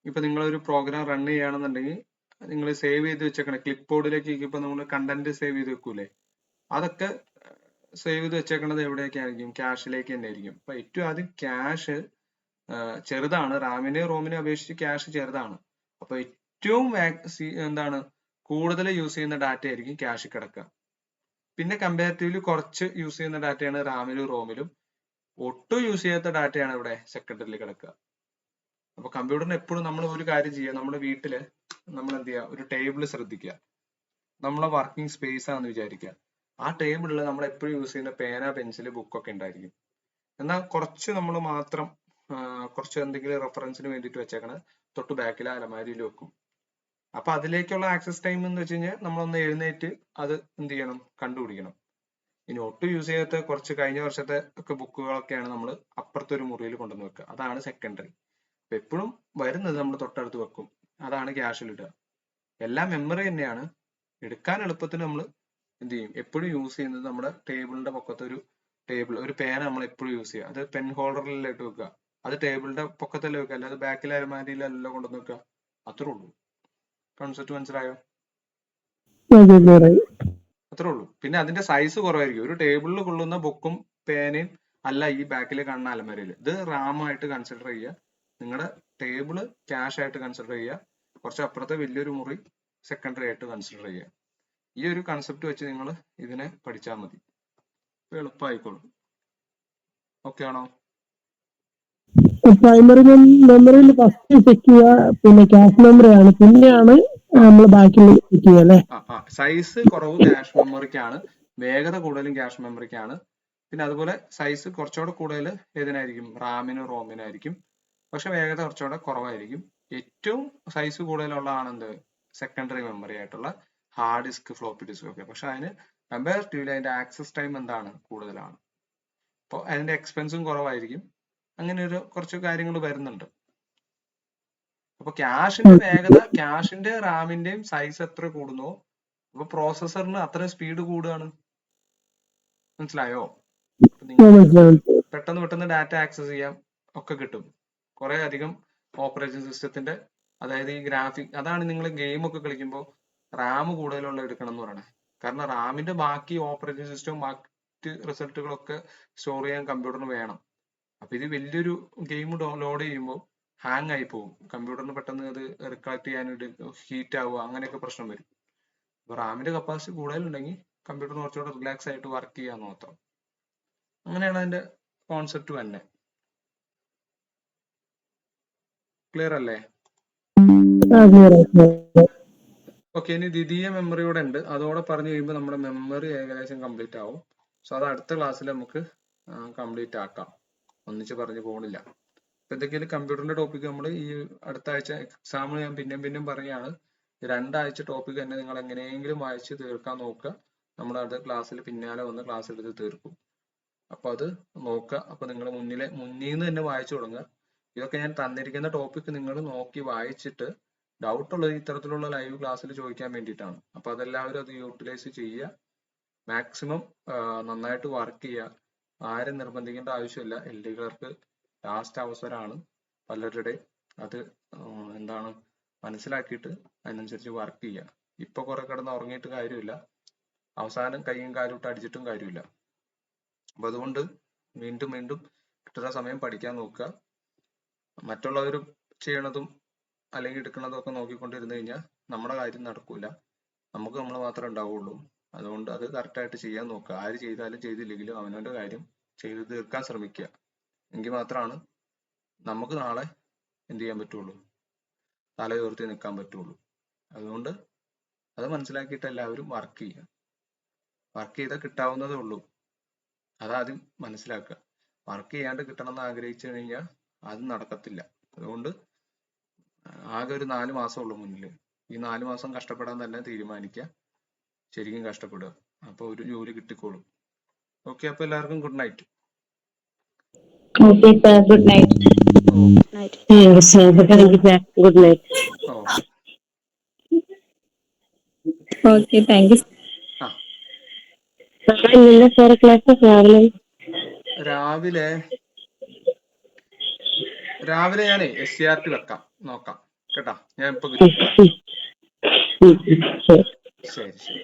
S2: ഇപ്പൊ നിങ്ങൾ ഒരു പ്രോഗ്രാം റൺ ചെയ്യുകയാണെന്നുണ്ടെങ്കിൽ നിങ്ങൾ സേവ് ചെയ്ത് വെച്ചേക്കണേ ക്ലിപ്പ് ബോർഡിലേക്ക് ഇപ്പൊ നമ്മൾ കണ്ടന്റ് സേവ് ചെയ്ത് വെക്കൂലേ, അതൊക്കെ സേവ് ചെയ്ത് വെച്ചേക്കണത് എവിടെയൊക്കെ ആയിരിക്കും, ക്യാഷിലേക്ക് തന്നെ ആയിരിക്കും. അപ്പൊ ഏറ്റവും ആദ്യം ക്യാഷ് ചെറുതാണ്, റാമിനെയും റോമിനെയും അപേക്ഷിച്ച് ക്യാഷ് ചെറുതാണ്. അപ്പൊ ഏറ്റവും എന്താണ് കൂടുതൽ യൂസ് ചെയ്യുന്ന ഡാറ്റ ആയിരിക്കും ക്യാഷിൽ കിടക്കുക. പിന്നെ കമ്പാരിറ്റീവ്ലി കുറച്ച് യൂസ് ചെയ്യുന്ന ഡാറ്റയാണ് റാമിലും റോമിലും. ഒട്ടും യൂസ് ചെയ്യാത്ത ഡാറ്റയാണ് ഇവിടെ സെക്കൻഡറിയിൽ കിടക്കുക. അപ്പൊ കമ്പ്യൂട്ടറിന് എപ്പോഴും നമ്മൾ ഒരു കാര്യം ചെയ്യുക, നമ്മുടെ വീട്ടില് നമ്മൾ എന്ത് ചെയ്യുക, ഒരു ടേബിൾ ശ്രദ്ധിക്കുക. നമ്മളെ വർക്കിംഗ് സ്പേസ് ആണെന്ന് വിചാരിക്കുക. ആ ടേബിളിൽ നമ്മൾ എപ്പോഴും യൂസ് ചെയ്യുന്ന പേന, പെൻസിൽ, ബുക്കൊക്കെ ഉണ്ടായിരിക്കും. എന്നാൽ കുറച്ച് നമ്മൾ മാത്രം കുറച്ച് എന്തെങ്കിലും റെഫറൻസിന് വേണ്ടിയിട്ട് വെച്ചേക്കണ തൊട്ട് ബാക്കിലെ അലമാരിയിൽ വെക്കും. അപ്പൊ അതിലേക്കുള്ള ആക്സസ് ടൈം എന്ന് വെച്ച് കഴിഞ്ഞാൽ നമ്മളൊന്ന് എഴുന്നേറ്റ് അത് എന്ത് ചെയ്യണം, കണ്ടുപിടിക്കണം. ഇനി ഒട്ടും യൂസ് ചെയ്യാത്ത കുറച്ച് കഴിഞ്ഞ വർഷത്തെ ഒക്കെ ബുക്കുകളൊക്കെയാണ് നമ്മൾ അപ്പുറത്തെ ഒരു മുറിയിൽ കൊണ്ടുവന്ന് വെക്കുക. അതാണ് സെക്കൻഡറി. അപ്പൊ എപ്പോഴും വരുന്നത് നമ്മൾ തൊട്ടടുത്ത് വെക്കും. അതാണ് ക്യാഷിൽ ഇടുക. എല്ലാം മെമ്മറി തന്നെയാണ്. എടുക്കാൻ എളുപ്പത്തിന് നമ്മൾ എന്ത് ചെയ്യും, എപ്പോഴും യൂസ് ചെയ്യുന്നത് നമ്മുടെ ടേബിളിന്റെ പൊക്കത്ത് ഒരു പേന നമ്മൾ എപ്പോഴും യൂസ് ചെയ്യുക. അത് പെൻ ഹോൾഡറിലിട്ട് വെക്കുക. അത് ടേബിളിന്റെ പൊക്കത്തല്ലേ വെക്കുക, അല്ലാതെ ബാക്കിലെ അലമാരിയിലല്ല കൊണ്ടുവന്ന് വെക്കുക. അത്രേ ഉള്ളൂ. കോൺസെപ്റ്റ് മനസ്സിലായോ? അത്രേ ഉള്ളൂ. പിന്നെ അതിന്റെ സൈസ് കുറവായിരിക്കും. ഒരു ടേബിളിൽ കൊള്ളുന്ന ബുക്കും പേനയും അല്ല ഈ ബാക്കിൽ കാണുന്ന അലമാരയിൽ. ഇത് റാമായിട്ട് കൺസിഡർ ചെയ്യുക. നിങ്ങളുടെ ടേബിള് ക്യാഷ് ആയിട്ട് കൺസിഡർ ചെയ്യുക. കുറച്ച് അപ്പുറത്തെ വലിയൊരു മുറി സെക്കൻഡറി ആയിട്ട് കൺസിഡർ ചെയ്യുക. ഈ ഒരു കൺസെപ്റ്റ് വെച്ച് നിങ്ങൾ ഇതിനെ പഠിച്ചാൽ മതി. എളുപ്പമായിക്കോളും. ഓക്കെ ആണോ?
S3: പ്രൈമറി മെമ്മറിയിൽ ഫസ്റ്റ് ചെക്ക് ചെയ്യുക പിന്നെ ക്യാഷ് മെമ്മറി ആണ്, പിന്നെയാണ് നമ്മൾ ബാക്കിൽ ചെക്ക് ചെയ്യുക അല്ലേ?
S2: സൈസ് കുറവ് ക്യാഷ് മെമ്മറിക്കാണ്, വേഗത കൂടുതലും ക്യാഷ് മെമ്മറിക്കാണ്. പിന്നെ അതുപോലെ സൈസ് കുറച്ചുകൂടെ കൂടുതൽ ഏതിനായിരിക്കും, റാമിനും റോമിനായിരിക്കും. പക്ഷെ വേഗത കുറച്ചുകൂടെ കുറവായിരിക്കും. ഏറ്റവും സൈസ് കൂടുതലുള്ളതാണ് എന്ത്, സെക്കൻഡറി മെമ്മറി ആയിട്ടുള്ള ഹാർഡ് ഡിസ്ക്, ഫ്ലോപ്പി ഡിസ്ക് ഒക്കെ. പക്ഷെ അതിന് കമ്പാരിറ്റീവ്ലി അതിന്റെ ആക്സസ് ടൈം എന്താണ്, കൂടുതലാണ്. അപ്പോൾ അതിന്റെ എക്സ്പെൻസും കുറവായിരിക്കും. അങ്ങനെ ഒരു കുറച്ച് കാര്യങ്ങൾ വരുന്നുണ്ട്. അപ്പൊ ക്യാഷിന്റെ വേഗത, ക്യാഷിന്റെ റാമിന്റെയും സൈസ് എത്ര കൂടുന്നോ അപ്പൊ പ്രോസസറിന് അത്ര സ്പീഡ് കൂടുകയാണ്. മനസ്സിലായോ? പെട്ടെന്ന് ഡാറ്റ ആക്സസ് ചെയ്യാം ഒക്കെ കിട്ടും. കുറെ അധികം ഓപ്പറേറ്റിംഗ് സിസ്റ്റത്തിന്റെ, അതായത് ഈ ഗ്രാഫിക്, അതാണ് നിങ്ങൾ ഗെയിം ഒക്കെ കളിക്കുമ്പോൾ റാം കൂടുതലുള്ള എടുക്കണം എന്ന് പറയണേ. കാരണം റാമിന്റെ ബാക്കി ഓപ്പറേറ്റിംഗ് സിസ്റ്റവും മറ്റ് റിസൾട്ടുകളൊക്കെ സ്റ്റോർ ചെയ്യാൻ കമ്പ്യൂട്ടറിന് വേണം. അപ്പൊ ഇത് വലിയൊരു ഗെയിം ലോഡ് ചെയ്യുമ്പോൾ ഹാങ് ആയി പോകും. കമ്പ്യൂട്ടറിന് പെട്ടെന്ന് അത് റിക്കളക്ട് ചെയ്യാനായിട്ട് ഹീറ്റ് ആവുക, അങ്ങനെയൊക്കെ പ്രശ്നം വരും. അപ്പൊ റാമിന്റെ കപ്പാസിറ്റി കൂടുതലുണ്ടെങ്കിൽ കമ്പ്യൂട്ടറിന് കുറച്ചുകൂടെ റിലാക്സ് ആയിട്ട് വർക്ക് ചെയ്യാന്ന് മാത്രം. അങ്ങനെയാണ് അതിന്റെ കോൺസെപ്റ്റ് തന്നെ. ക്ലിയർ അല്ലേ? ഓക്കെ, ഇനി ദ്വിതീയ മെമ്മറി കൂടെ ഉണ്ട്. അതോടെ പറഞ്ഞു കഴിയുമ്പോൾ നമ്മുടെ മെമ്മറി ഏകദേശം കംപ്ലീറ്റ് ആവും. സോ അത് അടുത്ത ക്ലാസ്സിൽ നമുക്ക് കംപ്ലീറ്റ് ആക്കാം, ഒന്നിച്ച് പറഞ്ഞു പോകണില്ല. ഇപ്പൊ എന്തെങ്കിലും കമ്പ്യൂട്ടറിന്റെ ടോപ്പിക് നമ്മൾ ഈ അടുത്ത ആഴ്ച എക്സാമിന് ഞാൻ പിന്നെയും പറയുകയാണ്, 2 ആഴ്ച ടോപ്പിക് തന്നെ നിങ്ങൾ എങ്ങനെയെങ്കിലും വായിച്ച് തീർക്കാൻ നോക്കുക. നമ്മൾ അടുത്ത ക്ലാസ്സിൽ പിന്നാലെ വന്ന് ക്ലാസ് എടുത്ത് തീർക്കും. അപ്പൊ അത് നോക്കുക. അപ്പൊ നിങ്ങൾ മുന്നിൽ നിന്ന് തന്നെ വായിച്ചു തുടങ്ങുക. ഇതൊക്കെ ഞാൻ തന്നിരിക്കുന്ന ടോപ്പിക് നിങ്ങൾ നോക്കി വായിച്ചിട്ട് ഡൗട്ട് ഉള്ളത് ഇത്തരത്തിലുള്ള ലൈവ് ക്ലാസ്സിൽ ചോദിക്കാൻ വേണ്ടിയിട്ടാണ്. അപ്പൊ അതെല്ലാവരും അത് യൂട്ടിലൈസ് ചെയ്യുക. മാക്സിമം നന്നായിട്ട് വർക്ക് ചെയ്യുക. ആരും നിർബന്ധിക്കേണ്ട ആവശ്യമില്ല. എൽഡിക്കാർക്ക് ലാസ്റ്റ് അവസരമാണ് പലരുടെ. അത് എന്താണ് മനസ്സിലാക്കിയിട്ട് അതിനനുസരിച്ച് വർക്ക് ചെയ്യുക. ഇപ്പൊ കുറെ കിടന്ന് ഉറങ്ങിയിട്ട് കാര്യമില്ല, അവസാനം കൈയും കാലും ഇട്ട് അടിച്ചിട്ടും കാര്യമില്ല. അപ്പൊ അതുകൊണ്ട് വീണ്ടും വീണ്ടും കിട്ടുന്ന സമയം പഠിക്കാൻ നോക്കുക. മറ്റുള്ളവർ ചെയ്യണതും അല്ലെങ്കിൽ എടുക്കുന്നതും ഒക്കെ നോക്കിക്കൊണ്ടിരുന്നു കഴിഞ്ഞാൽ നമ്മുടെ കാര്യം നടക്കൂല, നമുക്ക് നമ്മൾ മാത്രമേ ഉണ്ടാവുള്ളൂ. അതുകൊണ്ട് അത് കറക്റ്റായിട്ട് ചെയ്യാൻ നോക്കുക. ആര് ചെയ്താലും ചെയ്തില്ലെങ്കിലും അവനവന്റെ കാര്യം ചെയ്ത് തീർക്കാൻ ശ്രമിക്കുക. എങ്കിൽ മാത്രമാണ് നമുക്ക് നാളെ എന്ത് ചെയ്യാൻ പറ്റുള്ളൂ, തലയുയർത്തി നിൽക്കാൻ പറ്റുള്ളൂ. അതുകൊണ്ട് അത് മനസ്സിലാക്കിയിട്ട് എല്ലാവരും വർക്ക് ചെയ്യുക. വർക്ക് ചെയ്താൽ കിട്ടാവുന്നതേ ഉള്ളൂ, അതാദ്യം മനസ്സിലാക്കുക. വർക്ക് ചെയ്യാണ്ട് കിട്ടണം എന്ന് ആഗ്രഹിച്ചു കഴിഞ്ഞാൽ അത് നടക്കത്തില്ല. അതുകൊണ്ട് ആകെ ഒരു 4 മാസമുള്ളൂ മുന്നിൽ. ഈ 4 മാസം കഷ്ടപ്പെടാൻ തന്നെ തീരുമാനിക്കുക, ശരിക്കും കഷ്ടപ്പെടുക. അപ്പൊ ഒരു ജോലി കിട്ടിക്കോളും. ഓക്കെ, അപ്പൊ എല്ലാവർക്കും good night.
S4: Okay sir, good night. Good night.
S5: Okay, thank you.
S2: ആ,
S4: സാർ ക്ലാസ്
S2: രാവിലെ ഞാനേ SCRT വെക്കാം, നോക്കാം കേട്ടാ. ഞാൻ ഇപ്പൊ ശരി ശരി.